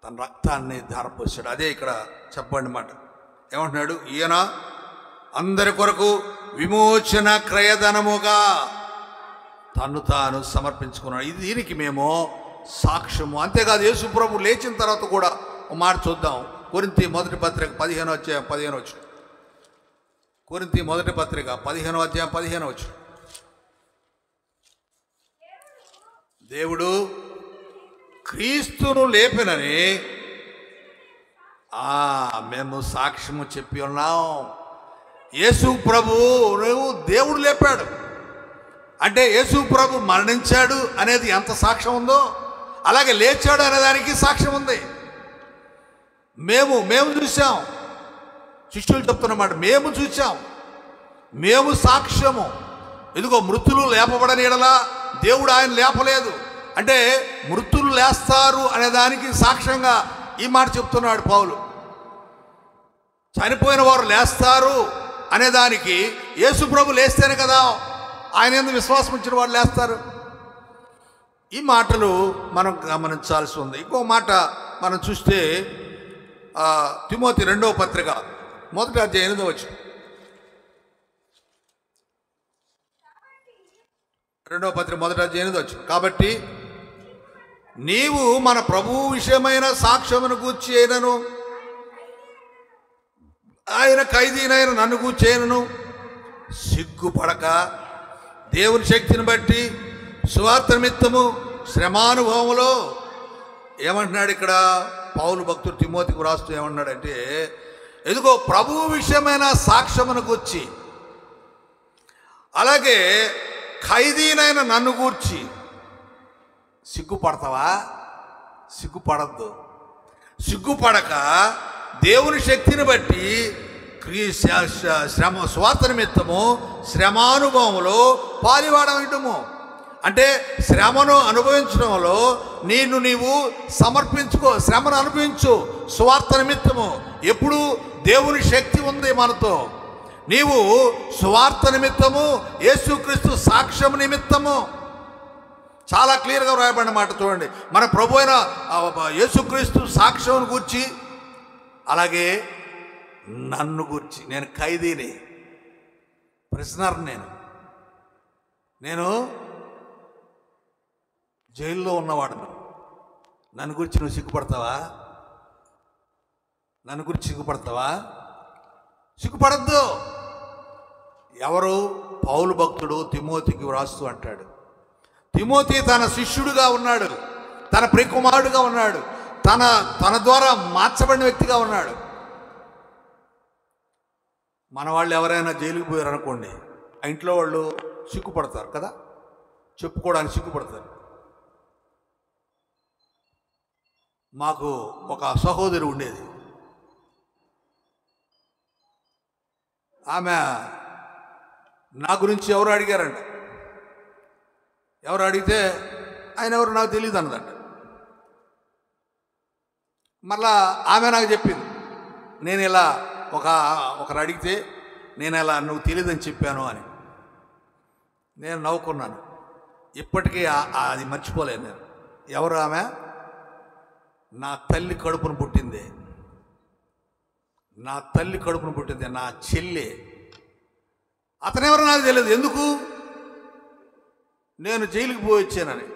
తన రక్తాన్ని ధారపోసాడు. అదే ఇక్కడ చెప్పండి మాట. ఏమంటున్నాడు? ఈయన అందరి కొరకు విమోచన క్రయధనముగా తను తాను సమర్పించుకున్నాడు. ఇది దీనికి మేము సాక్ష్యము. అంతేకాదు, యేసు ప్రభు లేచిన తర్వాత కూడా ఒక మాట చూద్దాం. కొరింథీ మొదటి పత్రిక 15వ అధ్యాయం 15వ వచనం. కొరింథీ మొదటి పత్రిక 15వ అధ్యాయం 15వ వచనం. దేవుడు క్రీస్తును లేపినని మేము సాక్ష్యము చెప్పి ఉన్నాం. యేసు ప్రభు దేవుడు లేపాడు అంటే యేసు ప్రభు మరణించాడు అనేది ఎంత సాక్ష్యం ఉందో, అలాగే లేచాడు అనేదానికి సాక్ష్యం ఉంది. మేము చూసాం. శిష్యులు చెప్తున్నమాట, మేము చూసాం, మేము సాక్ష్యము. ఇదిగో మృతులు లేపబడని ఎడలా దేవుడు ఆయన లేపలేదు అంటే మృతులు లేస్తారు అనేదానికి సాక్ష్యంగా ఈ మాట చెప్తున్నాడు పౌలు. చనిపోయిన వారు లేస్తారు అనేదానికి యేసు ప్రభు లేస్తేనే కదా ఆయన యందు విశ్వాసం ఉంచిన వారు లేస్తారు. ఈ మాటలు మనం గమనించాల్సి ఉంది. ఇంకో మాట మనం చూస్తే తిమోతి 2వ పత్రిక 1వ అధ్యాయం 8వ వచనం. 2వ పత్రిక 1వ అధ్యాయం 8వ వచనం. కాబట్టి నీవు మన ప్రభువు విషయమైన సాక్ష్యమును గూర్చి అయినను, ఆయన ఖైదీనైన నన్ను గూర్చి అయినను సిగ్గుపడక దేవుని శక్తిని బట్టి సువార్త నిమిత్తము శ్రమానుభవములో ఏమంటున్నాడు ఇక్కడ పౌలు భక్తుడు తిమోతికి రాస్తూ ఏమంటున్నాడంటే, ఎదుగో ప్రభువు విషయమైన సాక్ష్యమును గూర్చి, అలాగే ఖైదీనైన నన్ను గూర్చి సిగ్గుపడతావా? సిగ్గుపడద్దు. సిగ్గుపడక దేవుని శక్తిని బట్టి స్వార్థ నిమిత్తము శ్రమానుభవములో పాలివాడటము అంటే శ్రమను అనుభవించడంలో నీవు సమర్పించుకో. శ్రమను అనుభవించు స్వార్థ నిమిత్తము. ఎప్పుడు దేవుని శక్తి ఉంది మనతో. నీవు స్వార్థ నిమిత్తము, యేసుక్రీస్తు సాక్ష్యం నిమిత్తము. చాలా క్లియర్గా వ్రాయబడిన మాట చూడండి. మన ప్రభు అయిన యేసుక్రీస్తు సాక్ష్యం గూర్చి, అలాగే నన్ను గూర్చి. నేను ఖైదీని, ప్రిజనర్. నేను జైల్లో ఉన్నవాడును. నన్ను గురించి నువ్వు సిగ్గుపడతావా? నన్ను గురించి సిగ్గుపడతావా? సిగ్గుపడద్దు. ఎవరు? పౌలు భక్తుడు తిమోతికి వ్రాస్తూ అంటాడు, తిమోతి తన శిష్యుడిగా ఉన్నాడు, తన ప్రియకుమారుడుగా ఉన్నాడు, తన ద్వారా మార్చబడిన వ్యక్తిగా ఉన్నాడు. మన వాళ్ళు ఎవరైనా జైలుకి పోయారు అనుకోండి, ఆ ఇంట్లో వాళ్ళు సిగ్గుపడతారు కదా, చెప్పుకోవడానికి సిగ్గుపడతారు. మాకు ఒక సహోదరి ఉండేది. ఆమె నా గురించి ఎవరు అడిగారంట. ఎవరు అడిగితే ఆయన ఎవరు నాకు తెలియదు అన్నదంట. మళ్ళా ఆమె నాకు చెప్పింది, నేను ఇలా ఒకరు అడిగితే నేను ఇలా నువ్వు తెలియదని చెప్పాను అని. నేను నవ్వుకున్నాను. ఇప్పటికీ అది మర్చిపోలేను నేను. ఎవరు ఆమె? నా తల్లి కడుపును పుట్టింది. నా తల్లి కడుపును పుట్టింది నా చెల్లి. అతనెవరో నాకు తెలియదు. ఎందుకు? నేను జైలుకి పోయి వచ్చానని.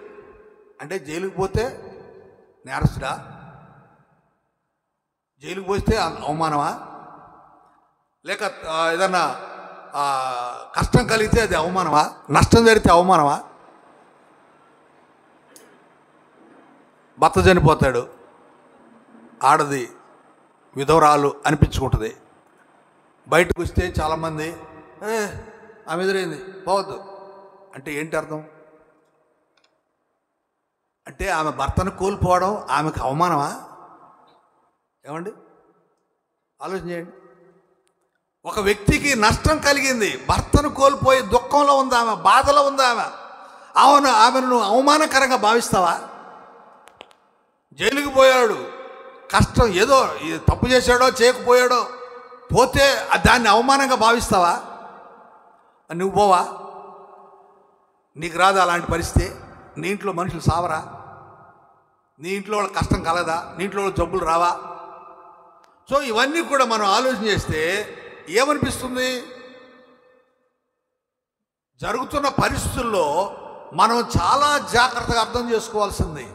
అంటే జైలుకి పోతే నేరస్తుడా? జైలుకి పోస్తే అవమానమా? లేక ఏదన్నా కష్టం కలిగితే అది అవమానమా? నష్టం జరిగితే అవమానమా? భర్త చనిపోతాడు, ఆడది విధవరాలు అనిపించుకుంటుంది. బయటకు వస్తే చాలామంది ఆమె ఎదురైంది పోవద్దు అంటే ఏంటి అర్థం? అంటే ఆమె భర్తను కోల్పోవడం ఆమెకు అవమానమా? ఏమండి, ఆలోచన చేయండి. ఒక వ్యక్తికి నష్టం కలిగింది, భర్తను కోల్పోయి దుఃఖంలో ఉంది ఆమె, బాధలో ఉంది ఆమె. ఆమెను నువ్వు అవమానకరంగా భావిస్తావా? జైలుకి పోయాడు, కష్టం, ఏదో తప్పు చేశాడో చేయకపోయాడో పోతే దాన్ని అవమానంగా భావిస్తావా? నువ్వు పోవా? నీకు రాదా అలాంటి పరిస్థితి? నీ ఇంట్లో మనుషులు సావరా? నీ ఇంట్లో వాళ్ళకి కష్టం కలదా? నీ ఇంట్లో వాళ్ళకి జబ్బులు రావా? సో ఇవన్నీ కూడా మనం ఆలోచన చేస్తే ఏమనిపిస్తుంది? జరుగుతున్న పరిస్థితుల్లో మనం చాలా జాగ్రత్తగా అర్థం చేసుకోవాల్సింది.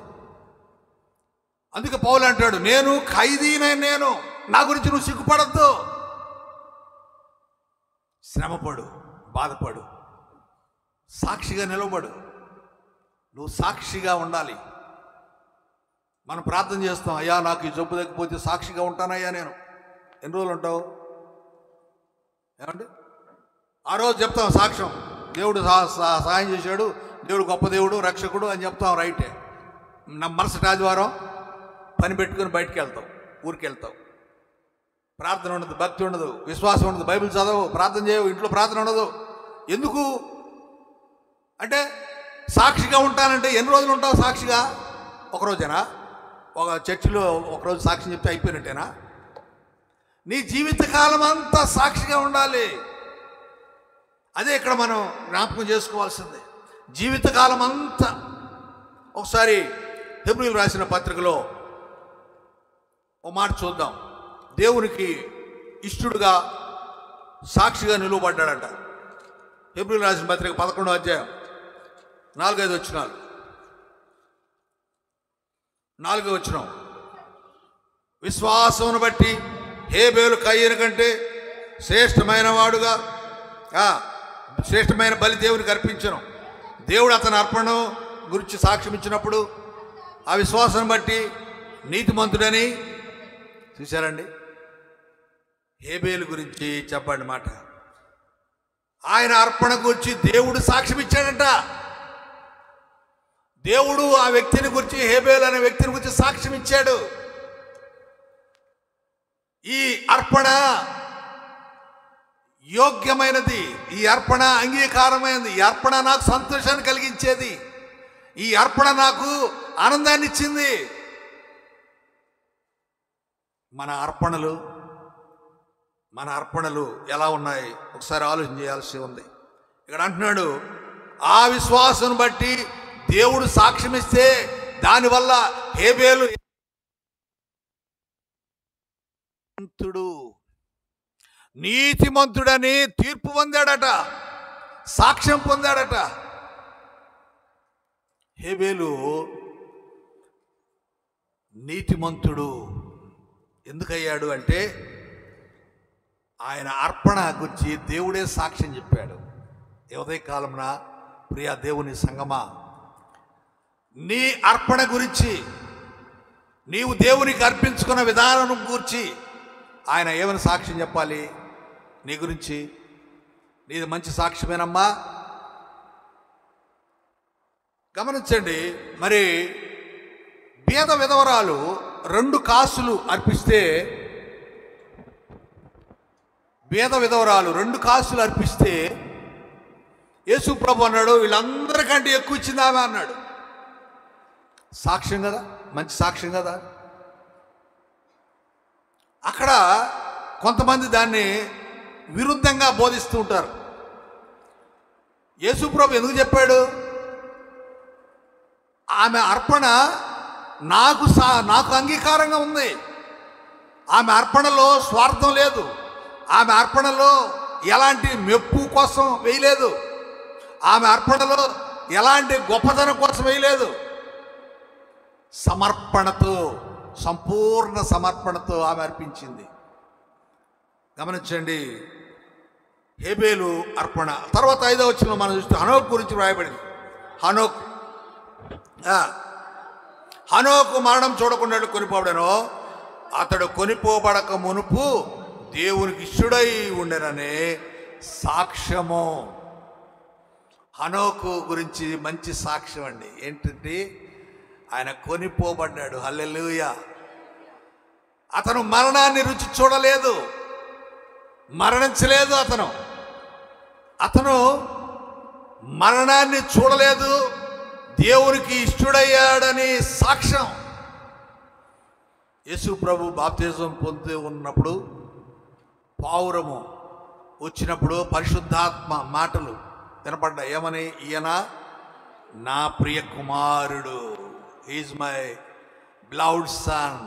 అందుకే పౌలు అంటాడు, నేను ఖైదీనైన నేను, నా గురించి నువ్వు సిగ్గుపడద్దు, శ్రమపడు, బాధపడు, సాక్షిగా నిలబడు. నువ్వు సాక్షిగా ఉండాలి. మనం ప్రార్థన చేస్తాం, అయ్యా నాకు ఈ జబ్బు తగ్గిపోతే సాక్షిగా ఉంటానయ్యా. నేను ఎన్ని రోజులు ఉంటావు? ఏమండి, ఆ రోజు చెప్తాం సాక్ష్యం, దేవుడు సహాయం చేశాడు, దేవుడు గొప్ప దేవుడు, రక్షకుడు అని చెప్తాం, రైటే. మరుసటి ఆదివారం పని పెట్టుకుని బయటికి వెళ్తాం, ఊరికి వెళ్తాం. ప్రార్థన ఉండదు, భక్తి ఉండదు, విశ్వాసం ఉండదు, బైబిల్ చదవు, ప్రార్థన చేయవు, ఇంట్లో ప్రార్థన ఉండదు. ఎందుకు అంటే సాక్షిగా ఉంటానంటే ఎన్ని రోజులు ఉంటావు సాక్షిగా? ఒకరోజేనా? ఒక చర్చిలో ఒకరోజు సాక్ష్యం చెప్తే అయిపోయినట్టేనా? నీ జీవితకాలం అంతా సాక్షిగా ఉండాలి. అదే ఇక్కడ మనం జ్ఞాపకం చేసుకోవాల్సింది. జీవితకాలం అంతా. ఒకసారి హెబ్రీయులకు రాసిన పత్రికలో ఓ మాట చూద్దాం. దేవునికి ఇష్టడుగా సాక్షిగా నిలువబడ్డాడంట. హెబ్రీయులకు రాసిన పత్రిక 11వ అధ్యాయం 4-5 వచనాలు. 4వ వచనం, విశ్వాసమును బట్టి హేబేలు కయీను కంటే శ్రేష్టమైన వాడుగా శ్రేష్టమైన బలి దేవునికి అర్పించను. దేవుడు అతని అర్పణ గురించి సాక్ష్యం ఇచ్చినప్పుడు ఆ విశ్వాసాన్ని బట్టి నీతిమంతుడని. చూశారండి, హేబేలు గురించి చెప్పండి మాట. ఆయన అర్పణ గురించి దేవుడు సాక్ష్యం ఇచ్చాడంట. దేవుడు ఆ వ్యక్తిని గురించి, హేబేలు అనే వ్యక్తిని గురించి సాక్ష్యం ఇచ్చాడు. ఈ అర్పణ యోగ్యమైనది, ఈ అర్పణ అంగీకారమైనది, ఈ అర్పణ నాకు సంతోషాన్ని కలిగించేది, ఈ అర్పణ నాకు ఆనందాన్ని ఇచ్చింది. మన అర్పణలు ఎలా ఉన్నాయి ఒకసారి ఆలోచన చేయాల్సి ఉంది. ఇక్కడ అంటున్నాడు, ఆ విశ్వాసం బట్టి దేవుడు సాక్ష్యం ఇస్తే దానివల్ల హేబేలు నీతిమంతుడని తీర్పు పొందాడట, సాక్ష్యం పొందాడట. హేబేలు నీతిమంతుడు ఎందుకయ్యాడు అంటే ఆయన అర్పణ గురించి దేవుడే సాక్ష్యం చెప్పాడు. ఉదయ కాలంన ప్రియా దేవుని సంగమా, నీ అర్పణ గురించి, నీవు దేవునికి అర్పించుకున్న విధానం గురించి ఆయన ఏమైనా సాక్ష్యం చెప్పాలి? నీ గురించి నీది మంచి సాక్ష్యమేనమ్మా. గమనించండి, మరి పేద విధవరాలు 2 కాసులు అర్పిస్తే, యేసు ప్రభు అన్నాడు, వీళ్ళందరికంటే ఎక్కువ ఇచ్చింది ఆమె అన్నాడు. సాక్ష్యం కదా, మంచి సాక్ష్యం కదా. అక్కడ కొంతమంది దాన్ని విరుద్ధంగా బోధిస్తూ ఉంటారు. యేసు ప్రభు ఎందుకు చెప్పాడు? ఆమె అర్పణ నాకు అంగీకారంగా ఉంది. ఆమె అర్పణలో స్వార్థం లేదు. ఆమె అర్పణలో ఎలాంటి మెప్పు కోసం వేయలేదు. ఆమె అర్పణలో ఎలాంటి గొప్పతనం కోసం వేయలేదు. సమర్పణతో, సంపూర్ణ సమర్పణతో ఆమె అర్పించింది. గమనించండి, హేబేలు అర్పణ. తర్వాత 5వ వచనంలో మనం చూస్తే హనోకు గురించి వ్రాయబడింది. హనోకు మరణం చూడకుండా కొనిపోబడెను. అతడు కొనిపోబడక మునుపు దేవునికి ఇష్టుడై ఉండెననే సాక్ష్యము. హనోకు గురించి మంచి సాక్ష్యం అండి. ఏంటంటే ఆయన కొనిపోబడ్డాడు. హల్లెలూయా. అతను మరణాన్ని రుచి చూడలేదు, మరణించలేదు. అతను మరణాన్ని చూడలేదు, దేవునికి ఇష్టడయ్యాడని సాక్ష్యం. యేసు ప్రభు బాప్తిజం పొంది ఉన్నప్పుడు పావురము వచ్చినప్పుడు పరిశుద్ధాత్మ మాటలు వినపడ్డాయి. ఏమని? ఈయన నా ప్రియ కుమారుడు, ఈజ్ మై బిలవ్డ్ సన్.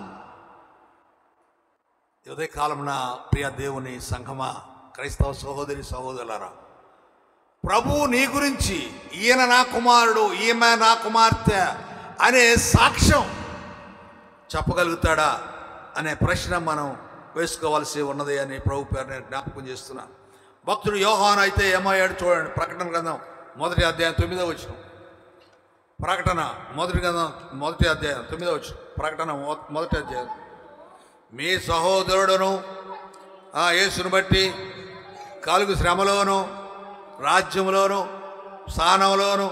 ఉదయకాలం నా ప్రియ దేవుని సంఘమా, క్రైస్తవ సహోదరి సహోదరులారా, ప్రభు నీ గురించి ఈయన నా కుమారుడు, ఈమె నా కుమార్తె అనే సాక్ష్యం చెప్పగలుగుతాడా అనే ప్రశ్న మనం వేసుకోవాల్సి ఉన్నది అని ప్రభు పేరు నేను జ్ఞాపకం చేస్తున్నాను. భక్తుడు యోహాను అయితే ఏమయ్యాడు చూడండి. ప్రకటన గ్రంథం 1వ అధ్యాయం 9వ వచనం. ప్రకటన 1వ గ్రంథం 1వ అధ్యాయం 9వ వచనం. ప్రకటన 1వ అధ్యాయం. మీ సహోదరుడును యేసును బట్టి కలుగు శ్రమలోను రాజ్యములోను స్థానంలోను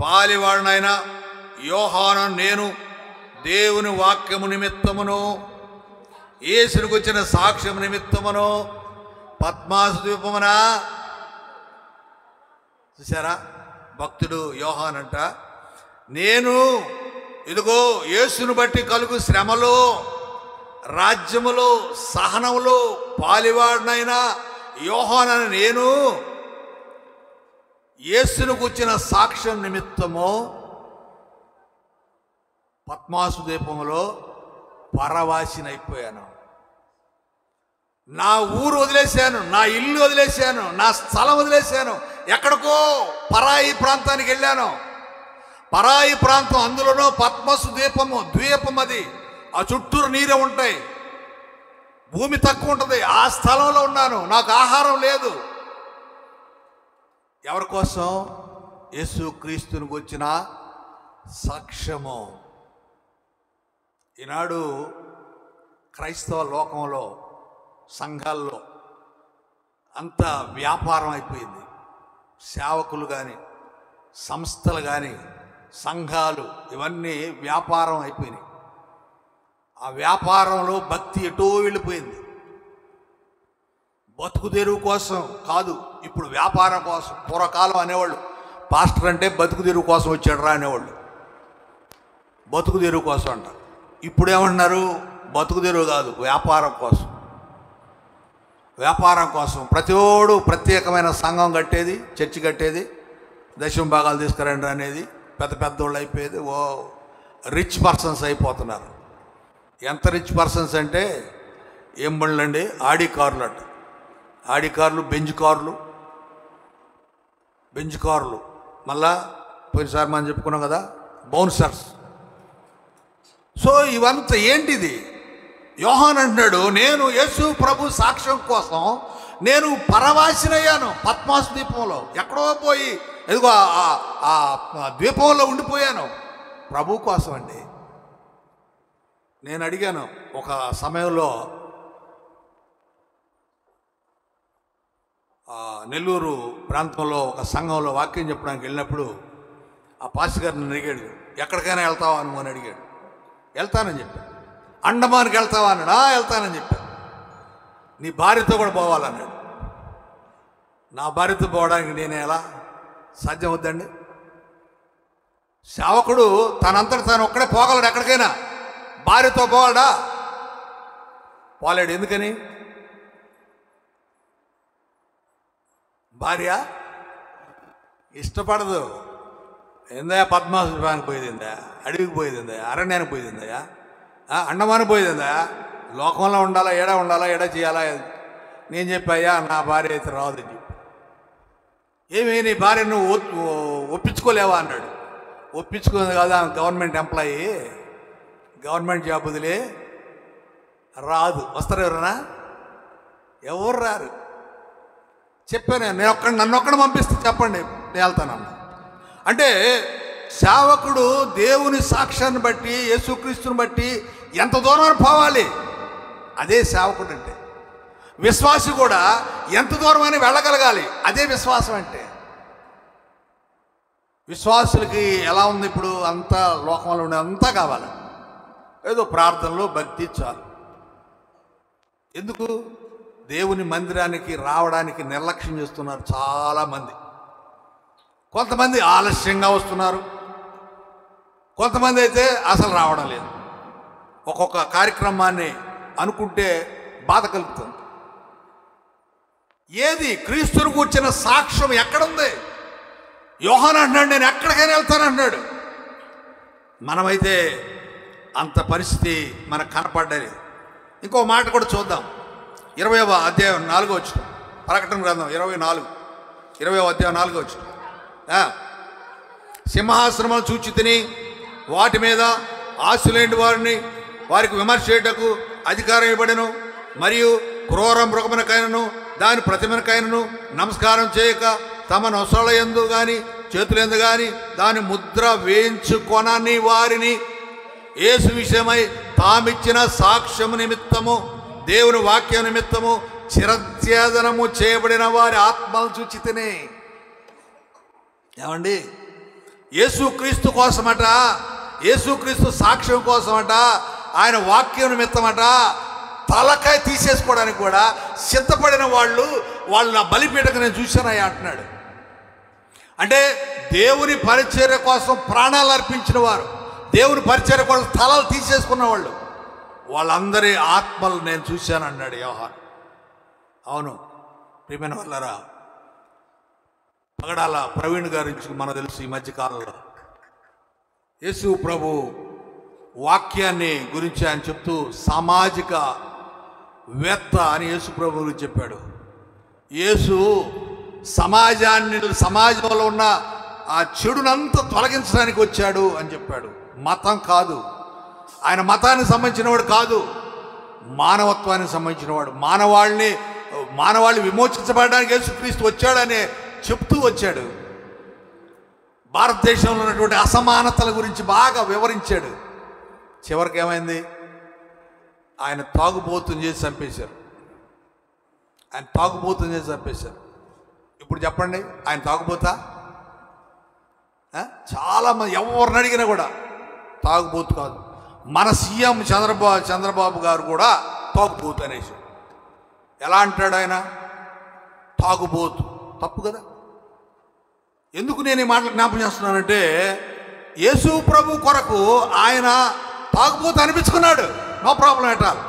పాలివాడునైన యోహాను నేను దేవుని వాక్యము నిమిత్తమును యేసునికి వచ్చిన సాక్ష్యం నిమిత్తమును పద్మాసు ద్వీపమున. చూసారా, భక్తుడు యోహానంట, నేను ఇదిగో యేసును బట్టి కలుగు శ్రమలో రాజ్యములో సహనములో పాలివాడినైనా యోహానని నేను యేసునికి వచ్చిన సాక్ష్యం నిమిత్తము పద్మాసు ద్వీపములో పరవాసినైపోయాను. నా ఊరు వదిలేశాను, నా ఇల్లు వదిలేశాను, నా స్థలం వదిలేశాను, ఎక్కడికో పరాయి ప్రాంతానికి వెళ్ళాను. పరాయి ప్రాంతం, అందులోనూ పద్మసు ద్వీపం అది. ఆ చుట్టూరు నీరే ఉంటాయి, భూమి తక్కువ ఉంటుంది. ఆ స్థలంలో ఉన్నాను, నాకు ఆహారం లేదు. ఎవరి కోసం? యేసు క్రీస్తునికి వచ్చిన సాక్ష్యము. ఈనాడు క్రైస్తవ లోకంలో సంఘాల్లో అంత వ్యాపారం అయిపోయింది. సేవకులు కానీ సంస్థలు కానీ సంఘాలు ఇవన్నీ వ్యాపారం అయిపోయినాయి. ఆ వ్యాపారంలో భక్తి ఎటో వెళ్ళిపోయింది. బతుకు తెరువు కోసం కాదు, ఇప్పుడు వ్యాపారం కోసం. పూర్వకాలం అనేవాళ్ళు పాస్టర్ అంటే బతుకు తెరువు కోసం వచ్చాడు రా అనేవాళ్ళు, బతుకు తెరువు కోసం అంట. ఇప్పుడు ఏమంటున్నారు? బతుకు తెరువు కాదు, వ్యాపారం కోసం. వ్యాపారం కోసం ప్రతివాడు ప్రత్యేకమైన సంఘం కట్టేది, చర్చి కట్టేది, దశమ భాగాలు తీసుకురండి అనేది, పెద్ద పెద్దోళ్ళు అయిపోయేది. ఓ రిచ్ పర్సన్స్ అయిపోతున్నారు. ఎంత రిచ్ పర్సన్స్ అంటే ఏం బండ్లు అండి? ఆడి కార్లు అంట. ఆడి కార్లు, బెంజ్ కార్లు, మళ్ళా పోయినసారి మనం చెప్పుకున్నాం కదా, బౌన్సర్స్. సో ఇవంతా ఏంటిది? యోహాన్ అంటున్నాడు, నేను యేసు ప్రభు సాక్ష్యం కోసం నేను పరవాసినయ్యాను పద్మాసు ద్వీపంలో. ఎక్కడో పోయి ఎదుగో ఆ ద్వీపంలో ఉండిపోయాను ప్రభు కోసం అండి. నేను అడిగాను ఒక సమయంలో, నెల్లూరు ప్రాంతంలో ఒక సంఘంలో వాక్యం చెప్పడానికి వెళ్ళినప్పుడు ఆ పాస్టర్ గారిని అడిగాడు, ఎక్కడికైనా వెళ్తావా అని అడిగాడు. వెళ్తానని చెప్పాను. అండమానికి వెళ్తావా అన్నాడు. వెళ్తానని చెప్పాను. నీ భార్యతో కూడా పోవాలన్నాడు. నా భార్యతో పోవడానికి నేను ఎలా సాధ్యం అవుద్దండి? సేవకుడు తనంతట తాను ఒక్కడే పోగలడు ఎక్కడికైనా, భార్యతో పోవాడా? పోలేడు. ఎందుకని? భార్య ఇష్టపడదు. ఏందయ్యా పద్మాసు ద్వీపానికి పోయేదిందా, అడవికి పోయేదిందా, అరణ్యానికి పోయేదిందయ్యా, అండమానికి పోయేదిందా, లోకంలో ఉండాలా, ఏడా చేయాలా? నేను చెప్పాయ్యా నా భార్య అయితే రాదని చెప్పి. ఏమి నీ భార్య నువ్వు ఒప్పించుకోలేవా అన్నాడు. ఒప్పించుకునేది కాదు, ఆమె గవర్నమెంట్ ఎంప్లాయీ, గవర్నమెంట్ జాబ్ వదిలే రాదు. వస్తారు ఎవరన్నా? ఎవరు రారు. చెప్పాను నన్ను ఒక్కడిని పంపిస్తే చెప్పండి నేను వెళ్తానన్నా. అంటే సేవకుడు దేవుని సాక్ష్యాన్ని బట్టి, యేసుక్రీస్తుని బట్టి ఎంత దూరం పోవాలి, అదే సేవకుడు అంటే. విశ్వాసి కూడా ఎంత దూరమైనా వెళ్ళగలగాలి, అదే విశ్వాసం అంటే. విశ్వాసులకి ఎలా ఉంది ఇప్పుడు? అంతా లోకంలో ఉండే అంతా కావాలి, ఏదో ప్రార్థనలో భక్తి చాలు. ఎందుకు? దేవుని మందిరానికి రావడానికి నిర్లక్ష్యం చేస్తున్నారు చాలామంది. కొంతమంది ఆలస్యంగా వస్తున్నారు, కొంతమంది అయితే అసలు రావడం లేదు. ఒక్కొక్క కార్యక్రమాన్ని అనుకుంటే బాధ కలుగుతుంది. ఏది క్రీస్తుని కూర్చిన సాక్ష్యం ఎక్కడుంది? యోహాను అంటున్నాడు, నేను ఎక్కడికైనా వెళ్తానంటున్నాడు. మనమైతే అంత పరిస్థితి మనకు కనపడ్డది. ఇంకో మాట కూడా చూద్దాం. 20వ అధ్యాయం 4వ వచనం, ప్రకటన గ్రంథం 20వ అధ్యాయం 4వ వచనం. సింహాసనములను చూచి తిని వాటి మీద ఆశలేని వారిని వారికి విమర్శ చేయుటకు అధికారం ఇవ్వబడెను. మరియు క్రూర మృగమునకైనను దాని ప్రతిమకైనను నమస్కారం చేయక తమ నొసలయందు కానీ చేతులందు కానీ దాని ముద్ర వేయించుకొనని వారిని యేసు విషయమై తామిచ్చిన సాక్ష్యము నిమిత్తము దేవుని వాక్యం నిమిత్తము చిరఛేదనము చేయబడిన వారి ఆత్మలు చూచితిని. ఏమండి, యేసుక్రీస్తు కోసమట, యేసుక్రీస్తు సాక్ష్యం కోసమట, ఆయన వాక్యం నిమిత్తమట తలకాయ తీసేసుకోవడానికి కూడా సిద్ధపడిన వాళ్ళు నా బలిపీఠకు నేను చూశానయ్యా అంటున్నాడు. అంటే దేవుని పరిచర్య కోసం ప్రాణాలు అర్పించిన వారు, దేవుని పరిచర్య కోసం తలలు తీసేసుకున్న వాళ్ళు, వాళ్ళందరి ఆత్మలు నేను చూశాను అన్నాడు యోహాను. అవును ప్రియమైన వాళ్ళరా, పగడాల ప్రవీణ్ గారి మనకు తెలుసు. ఈ మధ్యకాలంలో యేసు ప్రభు వాక్యాన్ని గురించి ఆయన చెప్తూ సామాజిక వేత్త అని యేసు ప్రభు గురించి చెప్పాడు. యేసు సమాజంలో ఉన్న ఆ చెడునంతా తొలగించడానికి వచ్చాడు అని చెప్పాడు. మతం కాదు, ఆయన మతానికి సంబంధించిన వాడు కాదు, మానవత్వానికి సంబంధించిన వాడు. మానవాళి విమోచించబడడానికి యేసుక్రీస్తు వచ్చాడని చెప్తూ వచ్చాడు. భారతదేశంలో ఉన్నటువంటి అసమానతల గురించి బాగా వివరించాడు. చివరికి ఏమైంది? ఆయన తాగుబోతుని చేసి చంపేశారు. ఇప్పుడు చెప్పండి, ఆయన తాగుబోతా? చాలామంది ఎవరిని అడిగినా కూడా తాగుబోతు కాదు. మన సీఎం చంద్రబాబు గారు కూడా తాగుబోతు అనేసి. ఎలా అంటాడు ఆయన? తాగుబోతు. తప్పు కదా. ఎందుకు నేను ఈ మాటలు జ్ఞాపకం చేస్తున్నానంటే, యేసు ప్రభు కొరకు ఆయన తాగుబోతు అనిపించుకున్నాడు. No problem at all.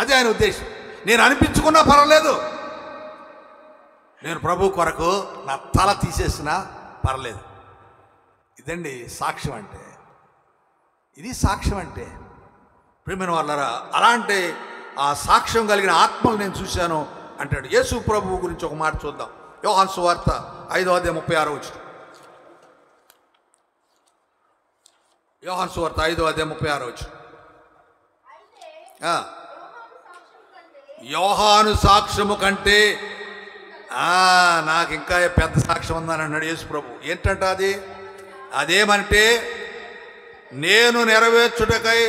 అది ఆయన ఉద్దేశం. నేను అనిపించుకున్నా పర్వాలేదు, నేను ప్రభు కొరకు నా తల తీసేసినా పర్లేదు. ఇదండి సాక్ష్యం అంటే. ఇది సాక్ష్యం అంటే. ప్రియమైన వాళ్ళరా, అలాంటి ఆ సాక్ష్యం కలిగిన ఆత్మలు నేను చూశాను అంటాడు. యేసు ప్రభువు గురించి ఒక మాట చూద్దాం. యోహాను సువార్త 5వ అధ్యాయం 36వ వచనం. యోహాను సువార్త 5వ అధ్యాయం 36వ వచనం. యోహాను సాక్ష్యము కంటే నాకు ఇంకా పెద్ద సాక్ష్యం ఉందని అన్నాడు యేసు ప్రభు. ఏంటంట అది? అదేమంటే, నేను నెరవేర్చుటకై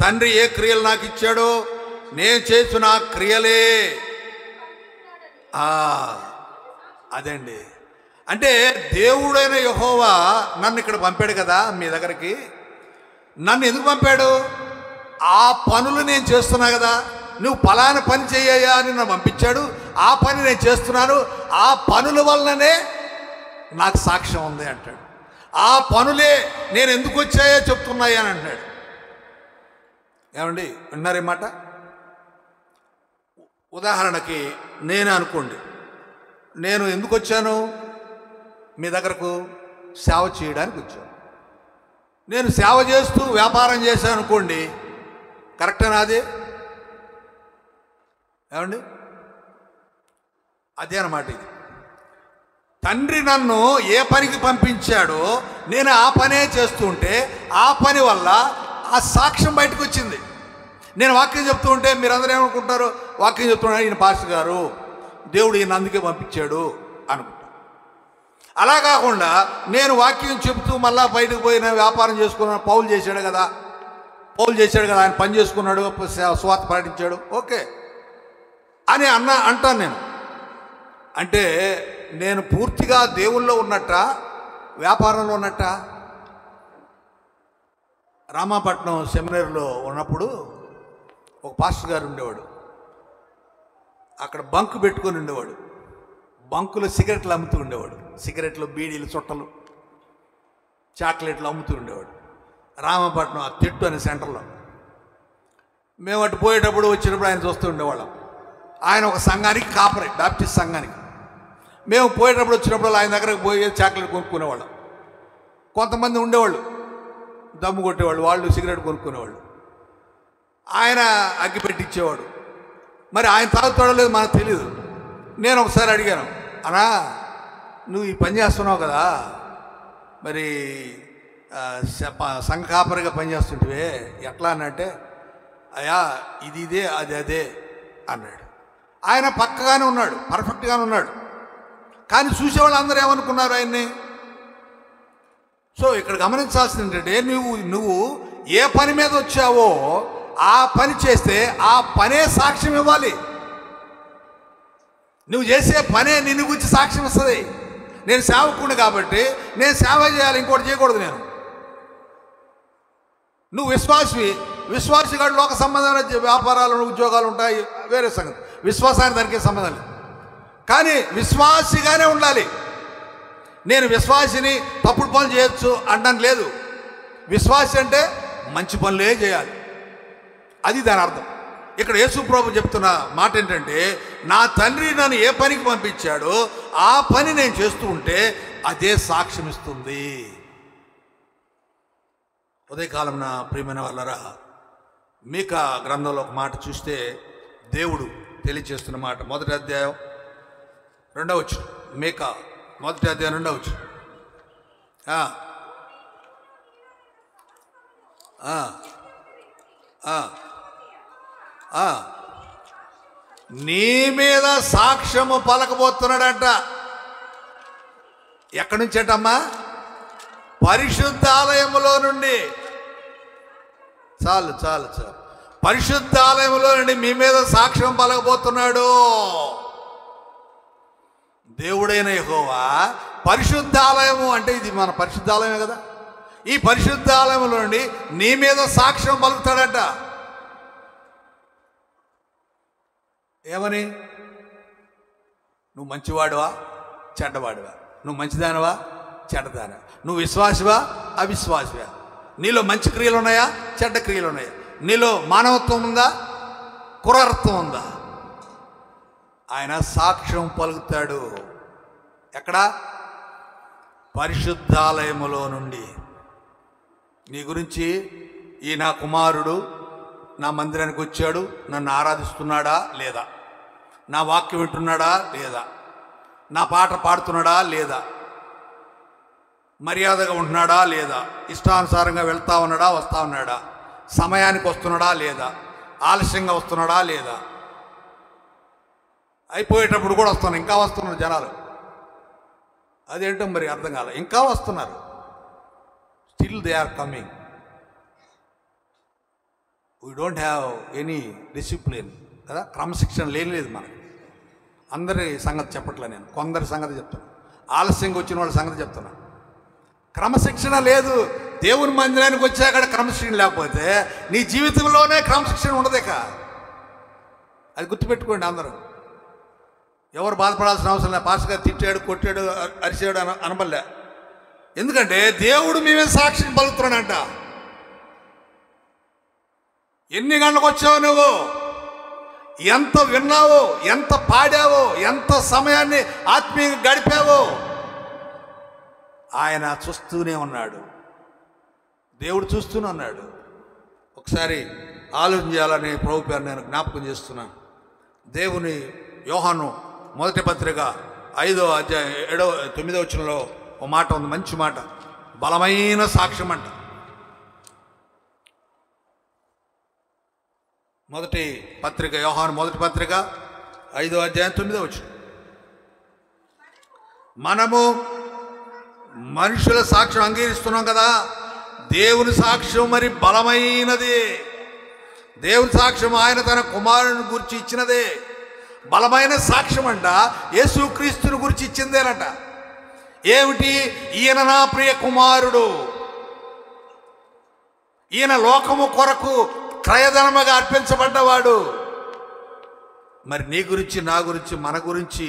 తండ్రి ఏ క్రియలు నాకు ఇచ్చాడో నేను చేసిన ఆ క్రియలే. అదండి. అంటే దేవుడైన యెహోవా నన్ను ఇక్కడ పంపాడు కదా మీ దగ్గరికి. నన్ను ఎందుకు పంపాడు? ఆ పనులు నేను చేస్తున్నా కదా. నువ్వు ఫలానా పని చెయ్యా అని నన్ను పంపించాడు. ఆ పని నేను చేస్తున్నాను. ఆ పనుల వల్లనే నాకు సాక్ష్యం ఉంది అంటాడు. ఆ పనులే నేను ఎందుకు వచ్చాయో చెప్తున్నాయి అని అంటాడు. ఏమండి, విన్నారే మాట? ఉదాహరణకి నేను అనుకోండి, నేను ఎందుకు వచ్చాను మీ దగ్గరకు? సేవ చేయడానికి వచ్చాను. నేను సేవ చేస్తూ వ్యాపారం చేశాను అనుకోండి, కరెక్టేనా అది? ఏమండి, అదే అన్నమాట ఇది. తండ్రి నన్ను ఏ పనికి పంపించాడో నేను ఆ పనే చేస్తుంటే ఆ పని వల్ల ఆ సాక్ష్యం బయటకు వచ్చింది. నేను వాక్యం చెప్తూ ఉంటే మీరందరూ ఏమనుకుంటారు? వాక్యం చెప్తున్నాడు ఈయన పాస్టర్ గారు, దేవుడు ఈయన అందుకే పంపించాడు అనుకుంటారు. అలా కాకుండా నేను వాక్యం చెప్తూ మళ్ళా బయటకు పోయిన వ్యాపారం చేసుకున్నాను. పౌలు చేశాడు కదా, ఆయన పని చేసుకున్నాడు, స్వార్థ పాటించాడు, ఓకే అని అంటాను నేను. అంటే నేను పూర్తిగా దేవుల్లో ఉన్నట్ట, వ్యాపారంలో ఉన్నట్ట? రామాపట్నం సెమినరీలో ఉన్నప్పుడు ఒక పాస్టర్ గారు ఉండేవాడు. అక్కడ బంక్ పెట్టుకొని ఉండేవాడు. బంకులో సిగరెట్లు అమ్ముతూ ఉండేవాడు. సిగరెట్లు, బీడీలు, చుట్టలు చాక్లెట్లు అమ్ముతూ ఉండేవాడు. రామపట్నం ఆ తిట్టు అనే సెంటర్లో. మేము అటు పోయేటప్పుడు వచ్చినప్పుడు ఆయన చూస్తూ ఉండేవాళ్ళం. ఆయన ఒక సంఘానికి కాపరి, బాప్టిస్ట్ సంఘానికి. మేము పోయేటప్పుడు వచ్చినప్పుడు ఆయన దగ్గరకు పోయి చాక్లెట్ కొనుక్కునేవాళ్ళం. కొంతమంది ఉండేవాళ్ళు దమ్ము కొట్టేవాళ్ళు, వాళ్ళు సిగరెట్ కొనుక్కునేవాళ్ళు. ఆయన అగ్గి పెట్టించేవాడు. మరి ఆయన తాగుతాడో లేదు మనకు తెలీదు. నేను ఒకసారి అడిగాను, అన్నా నువ్వు ఈ పని చేస్తున్నావు కదా, మరి సంఘ కాపరిగా పనిచేస్తుంటివే ఎట్లా అనంటే, అయ్యా ఇది ఇదే అది అదే అన్నాడు. ఆయన పక్కగానే ఉన్నాడు, పర్ఫెక్ట్గానే ఉన్నాడు. కానీ చూసేవాళ్ళు అందరూ ఏమనుకున్నారు ఆయన్ని? సో ఇక్కడ గమనించాల్సింది ఏంటంటే, నువ్వు ఏ పని మీద వచ్చావో ఆ పని చేస్తే ఆ పనే సాక్ష్యం ఇవ్వాలి. నువ్వు చేసే పనే నిన్ను గురించి సాక్ష్యం ఇస్తుంది. నేను సేవకుడిని కాబట్టి నేను సేవ చేయాలి, ఇంకోటి చేయకూడదు. నువ్వు విశ్వాసిగాడు లోక సంబంధమైన వ్యాపారాలు ఉద్యోగాలు ఉంటాయి, వేరే సంగతి. విశ్వాసానికి దానికి సంబంధం లేదు. కానీ విశ్వాసిగానే ఉండాలి. నేను విశ్వాసిని తప్పుడు పనులు చేయొచ్చు అనడానికి లేదు. విశ్వాసి అంటే మంచి పనులే చేయాలి, అది దాని అర్థం. ఇక్కడ యేసు ప్రభు చెప్తున్న మాట ఏంటంటే, నా తండ్రి నన్ను ఏ పనికి పంపించాడో ఆ పని నేను చేస్తూ ఉంటే అదే సాక్ష్యం ఇస్తుంది. ఉదయకాలం నా ప్రియమైన వాళ్ళరా, మీకా గ్రంథంలో ఒక మాట చూస్తే దేవుడు తెలియజేస్తున్న మాట. 1వ అధ్యాయం 2వ వచనం. మీకా 1వ అధ్యాయం 2వ వచనం. నీ మీద సాక్ష్యము పలకబోతున్నాడంట. ఎక్కడి నుంచి అంటమ్మా? పరిశుద్ధాలయములో నుండి. చాలు చాలు చాలు. పరిశుద్ధాలయంలో నుండి మీ మీద సాక్ష్యం పలకబోతున్నాడు. దేవుడైన యెహోవా పరిశుద్ధాలయము అంటే ఇది మన పరిశుద్ధాలయమే కదా. ఈ పరిశుద్ధాలయంలో నుండి నీ మీద సాక్ష్యం పలుకుతాడట. ఏమని? నువ్వు మంచివాడువా చెడ్డవాడువా, నువ్వు మంచిదానివా చెడ్డదానివా, నువ్వు విశ్వాసివా అవిశ్వాసివా, నీలో మంచి క్రియలు ఉన్నాయా చెడ్డ క్రియలు ఉన్నాయా, నీలో మానవత్వం ఉందా క్రూరత్వం ఉందా, ఆయన సాక్ష్యం పలుకుతాడు. ఎక్కడ? పరిశుద్ధాలయములో నుండి. నీ గురించి ఈ నా కుమారుడు నా మందిరానికి వచ్చాడు, నన్ను ఆరాధిస్తున్నాడా లేదా, నా వాక్యం వింటున్నాడా లేదా, నా పాట పాడుతున్నాడా లేదా, మర్యాదగా ఉంటున్నాడా లేదా, ఇష్టానుసారంగా వెళ్తా ఉన్నాడా వస్తా ఉన్నాడా, సమయానికి వస్తున్నాడా లేదా, ఆలస్యంగా వస్తున్నాడా లేదా, అయిపోయేటప్పుడు కూడా వస్తున్నాడు, ఇంకా వస్తున్నారు జనాలు. అదేంటో మరి అర్థం కాలే, ఇంకా వస్తున్నారు. Still they are coming. We don't have any discipline కదా, క్రమశిక్షణ లేదు మనకి. అందరి సంగతి చెప్పట్లే నేను, కొందరి సంగతి చెప్తున్నా, ఆలస్యంగా వచ్చిన వాళ్ళ సంగతి చెప్తున్నా. క్రమశిక్షణ లేదు. దేవుని మందిరానికి వచ్చాక క్రమశిక్షణ లేకపోతే నీ జీవితంలోనే క్రమశిక్షణ ఉండదేక. అది గుర్తుపెట్టుకోండి అందరూ. ఎవరు బాధపడాల్సిన అవసరం లేదు. పాస్టర్ గారు తిట్టాడు, కొట్టాడు, అరిచాడు అనబల్లే. ఎందుకంటే దేవుడు మేమే సాక్షిని పలుకుతున్నాడంట. ఎన్ని గంటలకు వచ్చావు నువ్వు, ఎంత విన్నావో, ఎంత పాడావో, ఎంత సమయాన్ని ఆత్మీయంగా గడిపావో ఆయన చూస్తూనే ఉన్నాడు. దేవుడు చూస్తూనే ఉన్నాడు. ఒకసారి ఆలోచన చేయాలని ప్రభు పేరు నేను జ్ఞాపకం చేస్తున్నాను. దేవుని యోహాను 1వ పత్రిక 5వ అధ్యాయం 9వ వచనంలో ఒక మాట ఉంది, మంచి మాట, బలమైన సాక్ష్యం అంట. 1వ పత్రిక, యోహాను 1వ పత్రిక 5వ అధ్యాయం 9వ వచనం. మనము మనుషుల సాక్ష్యం అంగీకరిస్తున్నాం కదా, దేవుని సాక్ష్యం మరి బలమైనది. దేవుని సాక్ష్యం ఆయన తన కుమారుని గురించి ఇచ్చినదే. బలమైన సాక్ష్యం అంట యేసుక్రీస్తుని గురించి ఇచ్చిందేనట. ఏమిటి? ఈయన నా ప్రియ కుమారుడు, ఈయన లోకము కొరకు క్రయధనముగా అర్పించబడ్డవాడు. మరి నీ గురించి, నా గురించి, మన గురించి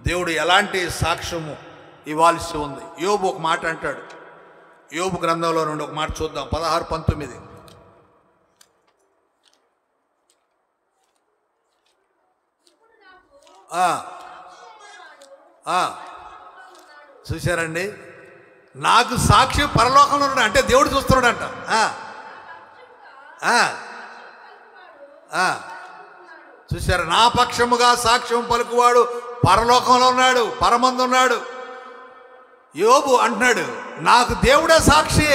దేవుడు ఎలాంటి సాక్ష్యము ఇవ్వాల్సి ఉంది? యోబు ఒక మాట అంటాడు, యోబు గ్రంథంలో నుండి ఒక మాట చూద్దాం, 16-19. చూశారండి, నాకు సాక్షి పరలోకంలో ఉన్నాడు అంటే దేవుడు చూస్తున్నాడంట. చూశారు, నా పక్షముగా సాక్ష్యం పలుకువాడు పరలోకంలో ఉన్నాడు, పరమందు ఉన్నాడు. యోబు అంటున్నాడు, నాకు దేవుడే సాక్షి.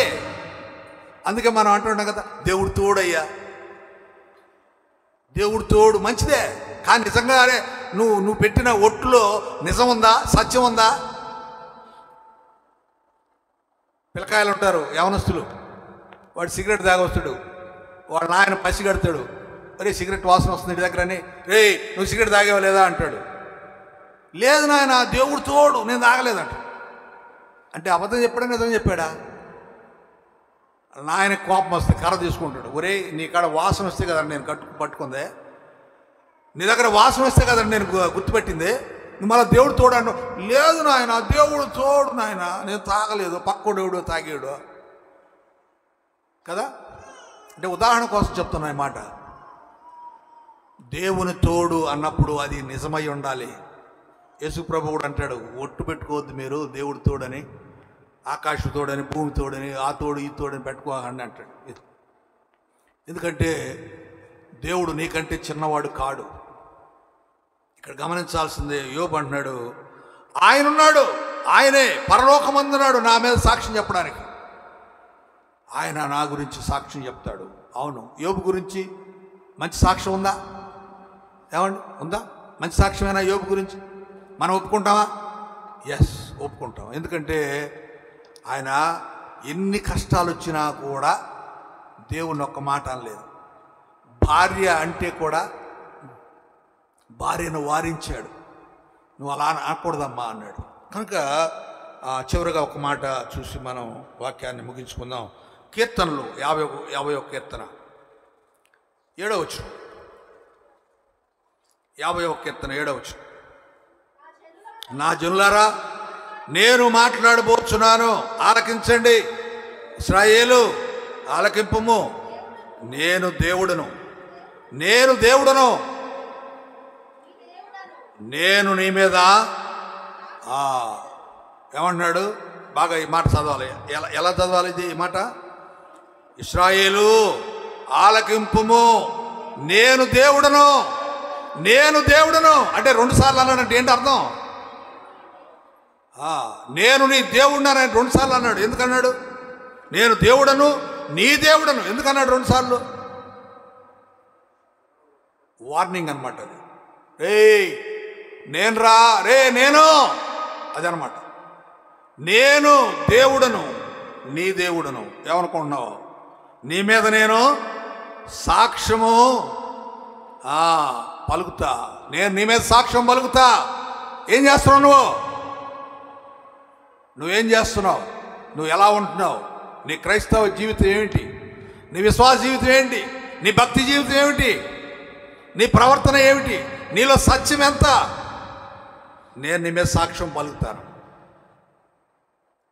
అందుకే మనం అంటున్నాం కదా, దేవుడు తోడయ్యా, దేవుడు తోడు. మంచిదే, కానీ నిజంగానే నువ్వు పెట్టిన ఒట్టులో నిజం ఉందా, సత్యం ఉందా? పిల్లకాయలు ఉంటారు, యవనస్తులు, వాడు సిగరెట్ తాగొస్తాడు, వాడు నాయన పసిగడతాడు, అరే సిగరెట్ వాసన వస్తుంది ఇంటి దగ్గరని, రే నువ్వు సిగరెట్ తాగేవా లేదా అంటాడు. లేదు నాయన దేవుడు తోడు, నేను తాగలేదంట. అంటే అబద్ధం చెప్పాడా నిజం చెప్పాడా? నాయన కోపం వస్తే కర్ర తీసుకుంటాడు, ఒరే నీ కాడ వాసన వస్తే కదండి నేను పట్టుకుందే, నీ దగ్గర వాసన వస్తే కదండి నేను గుర్తుపెట్టింది, నువ్వు మళ్ళీ దేవుడు తోడు అన్నావు. లేదు నాయన దేవుడు తోడు నాయన, నేను తాగలేదు, పక్కోడేవుడు తాగేడు కదా. అంటే ఉదాహరణ కోసం చెప్తున్నా ఈ మాట. దేవుని తోడు అన్నప్పుడు అది నిజమై ఉండాలి. యేసు ప్రభు కూడా అంటాడు, ఒట్టు పెట్టుకోవద్దు మీరు దేవుడి తోడని, ఆకాశ తోడని, భూమి తోడని, ఆ తోడు ఈ తోడని పెట్టుకోకండి అంటాడు. ఎందుకంటే దేవుడు నీకంటే చిన్నవాడు కాడు. ఇక్కడ గమనించాల్సిందే, యోబు అంటున్నాడు, ఆయన ఉన్నాడు, ఆయనే పరలోకమందున్నాడు నా మీద సాక్ష్యం చెప్పడానికి, ఆయన నా గురించి సాక్ష్యం చెప్తాడు. అవును, యోబు గురించి మంచి సాక్ష్యం ఉందా? ఏమండి, ఉందా? మంచి సాక్ష్యమేనా యోబు గురించి? మనం ఒప్పుకుంటామా? ఎస్, ఒప్పుకుంటాం. ఎందుకంటే ఆయన ఎన్ని కష్టాలు వచ్చినా కూడా దేవుని ఒక్క మాట అనలేదు. భార్య అంటే కూడా భార్యను వారించాడు, నువ్వు అలా అనకూడదమ్మా అన్నాడు. కనుక చివరిగా ఒక మాట చూసి మనం వాక్యాన్ని ముగించుకుందాం. కీర్తనలు 51 కీర్తన 7వ వచనం, 51 కీర్తన 7వ వచనం. నా జనులారా నేను మాట్లాడబోచున్నాను, ఆలకించండి. ఇశ్రాయేలు ఆలకింపుము, నేను దేవుడను, నేను దేవుడను, నేను నీ మీద. ఏమంటున్నాడు? బాగా ఈ మాట చదవాలి. ఎలా చదవాలి ఇది ఈ మాట? ఇశ్రాయేలు ఆలకింపుము, నేను దేవుడను, నేను దేవుడను అంటే 2 సార్లు అన్నాడంటే ఏంటి అర్థం? నేను నీ దేవుడిని 2 సార్లు అన్నాడు. ఎందుకన్నాడు? నేను దేవుడను, నీ దేవుడను ఎందుకన్నాడు 2 సార్లు? వార్నింగ్ అనమాట అది. రే నేను రా, రే నేను, అదనమాట. నేను దేవుడను, నీ దేవుడను. ఏమనుకుంటున్నావు? నీ మీద నేను సాక్ష్యము పలుకుతా, నేను నీ మీద సాక్ష్యం పలుకుతా. ఏం చేస్తున్నావు నువ్వేం చేస్తున్నావు? నువ్వు ఎలా ఉంటున్నావు? నీ క్రైస్తవ జీవితం ఏమిటి? నీ విశ్వాస జీవితం ఏంటి? నీ భక్తి జీవితం ఏమిటి? నీ ప్రవర్తన ఏమిటి? నీలో సత్యం ఎంత? నేను నీ మీద సాక్ష్యం పలుకుతాను.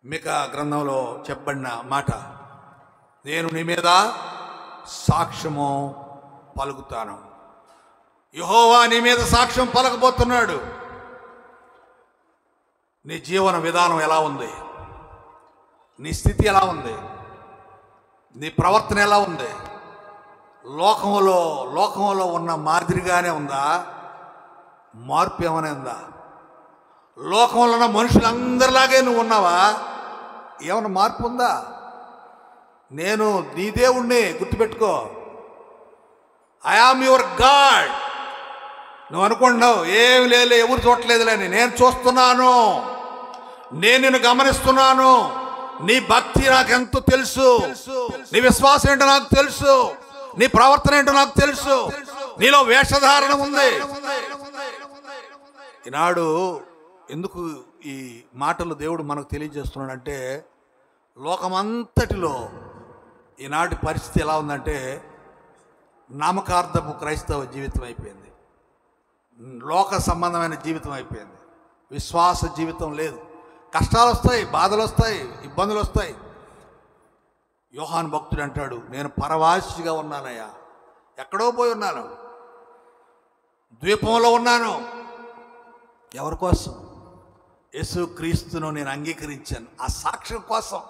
మీకా గ్రంథంలో చెప్పబడిన మాట, నేను నీ మీద సాక్ష్యము పలుకుతాను. యెహోవా నీ మీద సాక్ష్యం పలకబోతున్నాడు. నీ జీవన విధానం ఎలా ఉంది? నీ స్థితి ఎలా ఉంది? నీ ప్రవర్తన ఎలా ఉంది? లోకంలో ఉన్న మాదిరిగానే ఉందా? మార్పు ఏమైనా ఉందా? లోకంలో ఉన్న మనుషులందరిలాగే నువ్వు ఉన్నావా? ఏమైనా మార్పు ఉందా? నేను నీ దేవుణ్ణి, గుర్తుపెట్టుకో. I am your God. నువ్వు అనుకుంటున్నావు ఏమి లేదు, ఎవరు చూడలేదులేని. నేను చూస్తున్నాను, నేను నిన్ను గమనిస్తున్నాను. నీ భక్తి నాకెంతో తెలుసు, నీ విశ్వాసం ఏంటో నాకు తెలుసు, నీ ప్రవర్తన ఏంటో నాకు తెలుసు, నీలో వేషధారణ ఉంది. ఈనాడు ఎందుకు ఈ మాటలు దేవుడు మనకు తెలియజేస్తున్నాడంటే, లోకమంతటిలో ఈనాటి పరిస్థితి ఎలా ఉందంటే నామకార్థపు క్రైస్తవ జీవితం అయిపోయింది, లోక సంబంధమైన జీవితం అయిపోయింది, విశ్వాస జీవితం లేదు. కష్టాలు వస్తాయి, బాధలు వస్తాయి, ఇబ్బందులు వస్తాయి, యోహాను భక్తుడు అంటాడు, నేను పరవాసిగా ఉన్నానయ్యా, ఎక్కడో పోయి ఉన్నాను, ద్వీపంలో ఉన్నాను. ఎవరి కోసం? యేసు క్రీస్తును నేను అంగీకరించాను. ఆ సాక్ష్యం కోసం.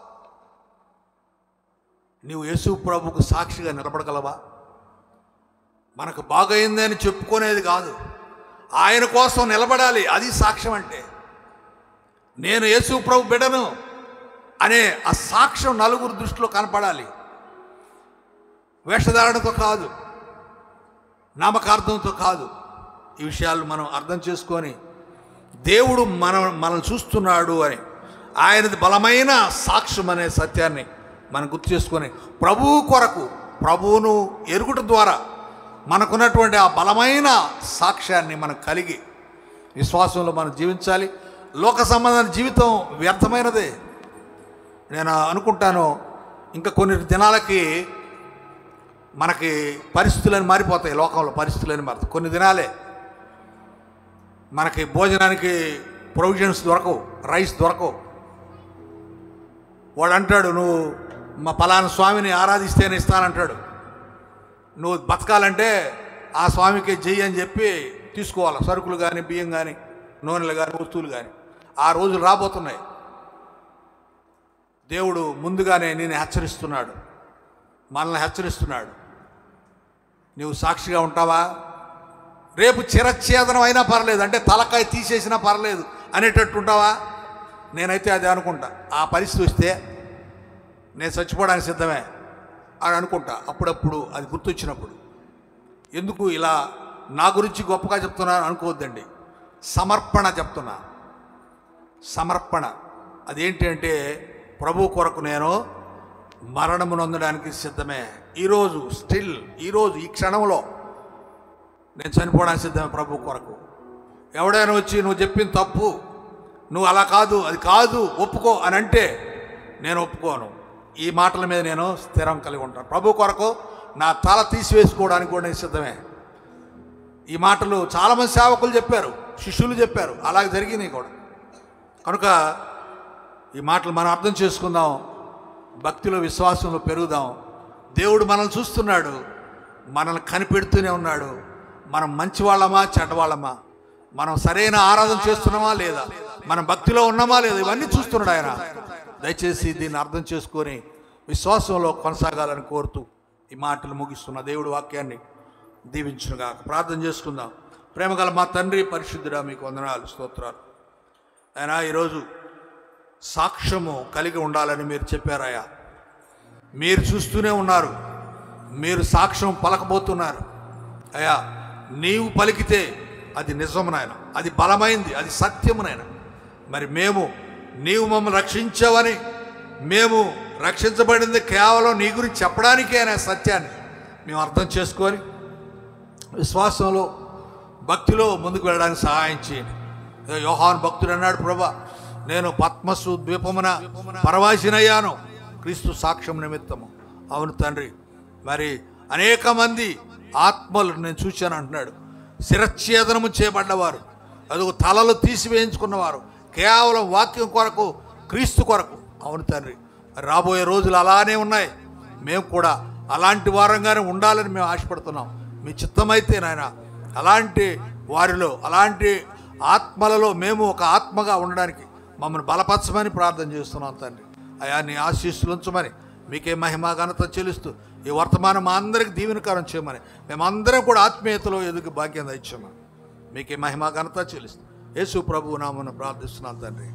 నీవు యేసు ప్రభుకు సాక్షిగా నిలబడగలవా? మనకు బాగైంది అని చెప్పుకునేది కాదు, ఆయన కోసం నిలబడాలి. అది సాక్ష్యం అంటే. నేను యేసు ప్రభు బిడ్డను అనే ఆ సాక్ష్యం నలుగురు దృష్టిలో కనపడాలి. వేషధారణతో కాదు, నామకార్థంతో కాదు. ఈ విషయాలు మనం అర్థం చేసుకొని దేవుడు మనల్ని చూస్తున్నాడు అని ఆయనది బలమైన సాక్ష్యం అనే సత్యాన్ని మనం గుర్తు చేసుకొని ప్రభువు కొరకు, ప్రభువును ఎరుగుట ద్వారా మనకున్నటువంటి ఆ బలమైన సాక్ష్యాన్ని మనం కలిగి విశ్వాసంలో మనం జీవించాలి. లోక సంబంధమైన జీవితం వ్యర్థమైనదే. నేను అనుకుంటాను, ఇంకా కొన్ని దినాలకి మనకి పరిస్థితులని మారిపోతాయి. లోకంలో పరిస్థితులని మారుతాయి. కొన్ని దినాలే మనకి భోజనానికి ప్రొవిజన్స్ దొరకవు, రైస్ దొరకవు. వాడు అంటాడు, నువ్వు మా పలానా స్వామిని ఆరాధిస్తేనే ఇస్తానంటాడు. నువ్వు బతకాలంటే ఆ స్వామికి చెయ్యి అని చెప్పి తీసుకోవాలి. సరుకులు కానీ, బియ్యం కానీ, నూనెలు కానీ, వస్తువులు కానీ. ఆ రోజులు రాబోతున్నాయి. దేవుడు ముందుగానే నేను హెచ్చరిస్తున్నాడు, మనల్ని హెచ్చరిస్తున్నాడు. నువ్వు సాక్షిగా ఉంటావా? రేపు చిరచ్ఛేదనం అయినా పర్లేదు, అంటే తలకాయ తీసేసినా పర్లేదు అనేటట్టు ఉంటావా? నేనైతే అది అనుకుంటా. ఆ పరిస్థితి వస్తే నేను చచ్చిపోవడానికి సిద్ధమే అని అనుకుంటా. అప్పుడప్పుడు అది గుర్తొచ్చినప్పుడు. ఎందుకు ఇలా నా గురించి గొప్పగా చెప్తున్నాను అనుకోవద్దండి. సమర్పణ చెప్తున్నా. సమర్పణ అదేంటి అంటే, ప్రభు కొరకు నేను మరణము నొందడానికి సిద్ధమే. ఈరోజు స్టిల్, ఈరోజు ఈ క్షణంలో నేను చనిపోవడానికి సిద్ధమే ప్రభు కొరకు. ఎవడైనా వచ్చి నువ్వు చెప్పిన తప్పు, నువ్వు అలా కాదు, అది కాదు, ఒప్పుకో అని అంటే నేను ఒప్పుకోను. ఈ మాటల మీద నేను స్థిరం కలిగి ఉంటాను. ప్రభు కొరకు నా తల తీసివేసుకోవడానికి కూడా నేను సిద్ధమే. ఈ మాటలు చాలామంది సేవకులు చెప్పారు, శిష్యులు చెప్పారు, అలాగే జరిగినాయి కూడా. కనుక ఈ మాటలు మనం అర్థం చేసుకుందాం, భక్తిలో విశ్వాసంలో పెరుగుదాం. దేవుడు మనల్ని చూస్తున్నాడు, మనల్ని కనిపెడుతూనే ఉన్నాడు. మనం మంచివాళ్ళమా చెడ్డవాళ్ళమా, మనం సరైన ఆరాధన చేస్తున్నామా లేదా, మనం భక్తిలో ఉన్నామా లేదా, ఇవన్నీ చూస్తున్నాడు ఆయన. దయచేసి దీన్ని అర్థం చేసుకొని విశ్వాసంలో కొనసాగాలని కోరుతూ ఈ మాటలు ముగిస్తున్న దేవుడి వాక్యాన్ని దీవించునుగా. ప్రార్థన చేసుకుందాం. ప్రేమగల మా తండ్రి పరిశుద్ధుడా, మీకు వందనాలు, స్తోత్రాలు. ఆయన ఈరోజు సాక్ష్యము కలిగి ఉండాలని మీరు చెప్పారయ్యా. మీరు చూస్తూనే ఉన్నారు, మీరు సాక్ష్యం పలకబోతున్నారు అయ్యా. నీవు పలికితే అది నిజము నాయన, అది బలమైంది, అది సత్యము నాయన. మరి మేము నీవు మమ్మల్ని రక్షించావని, మేము రక్షించబడింది కేవలం నీ గురించి చెప్పడానికే అనే సత్యాన్ని మేము అర్థం చేసుకొని విశ్వాసంలో భక్తిలో ముందుకు వెళ్ళడానికి సహాయం చేయండి. యోహాను భక్తుడు అన్నాడు, ప్రభా నేను పద్మసు ద్వీపమున పరవాసినయ్యాను క్రీస్తు సాక్ష్యం నిమిత్తము. అవును తండ్రి, మరి అనేక మంది ఆత్మలు నేను చూశాను అంటున్నాడు. శిరచ్ఛేదనము చేయబడ్డవారు, అదుగు తలలు తీసివేయించుకున్నవారు, కేవలం వాక్యం కొరకు, క్రీస్తు కొరకు. అవును తండ్రి, రాబోయే రోజులు అలానే ఉన్నాయి. మేము కూడా అలాంటి వారంగానే ఉండాలని మేము ఆశపడుతున్నాం. మీ చిత్తమైతే నాయన అలాంటి వారిలో, అలాంటి ఆత్మలలో మేము ఒక ఆత్మగా ఉండడానికి మమ్మల్ని బలపరచమని ప్రార్థన చేస్తున్నాం తండ్రి. అయా నీ ఆశీస్సులు ఉంచమని, మీకే మహిమ ఘనత చెల్లిస్తూ ఈ వర్తమానం మా అందరికి దీవెనకరం చేయమని, మేమందరం కూడా ఆత్మీయతలో ఎదుగు భాగ్యం ఇచ్చామని మీకే మహిమ ఘనత చెల్లిస్తూ యేసు ప్రభువు నామమున ప్రార్థిస్తున్నాం తండ్రి.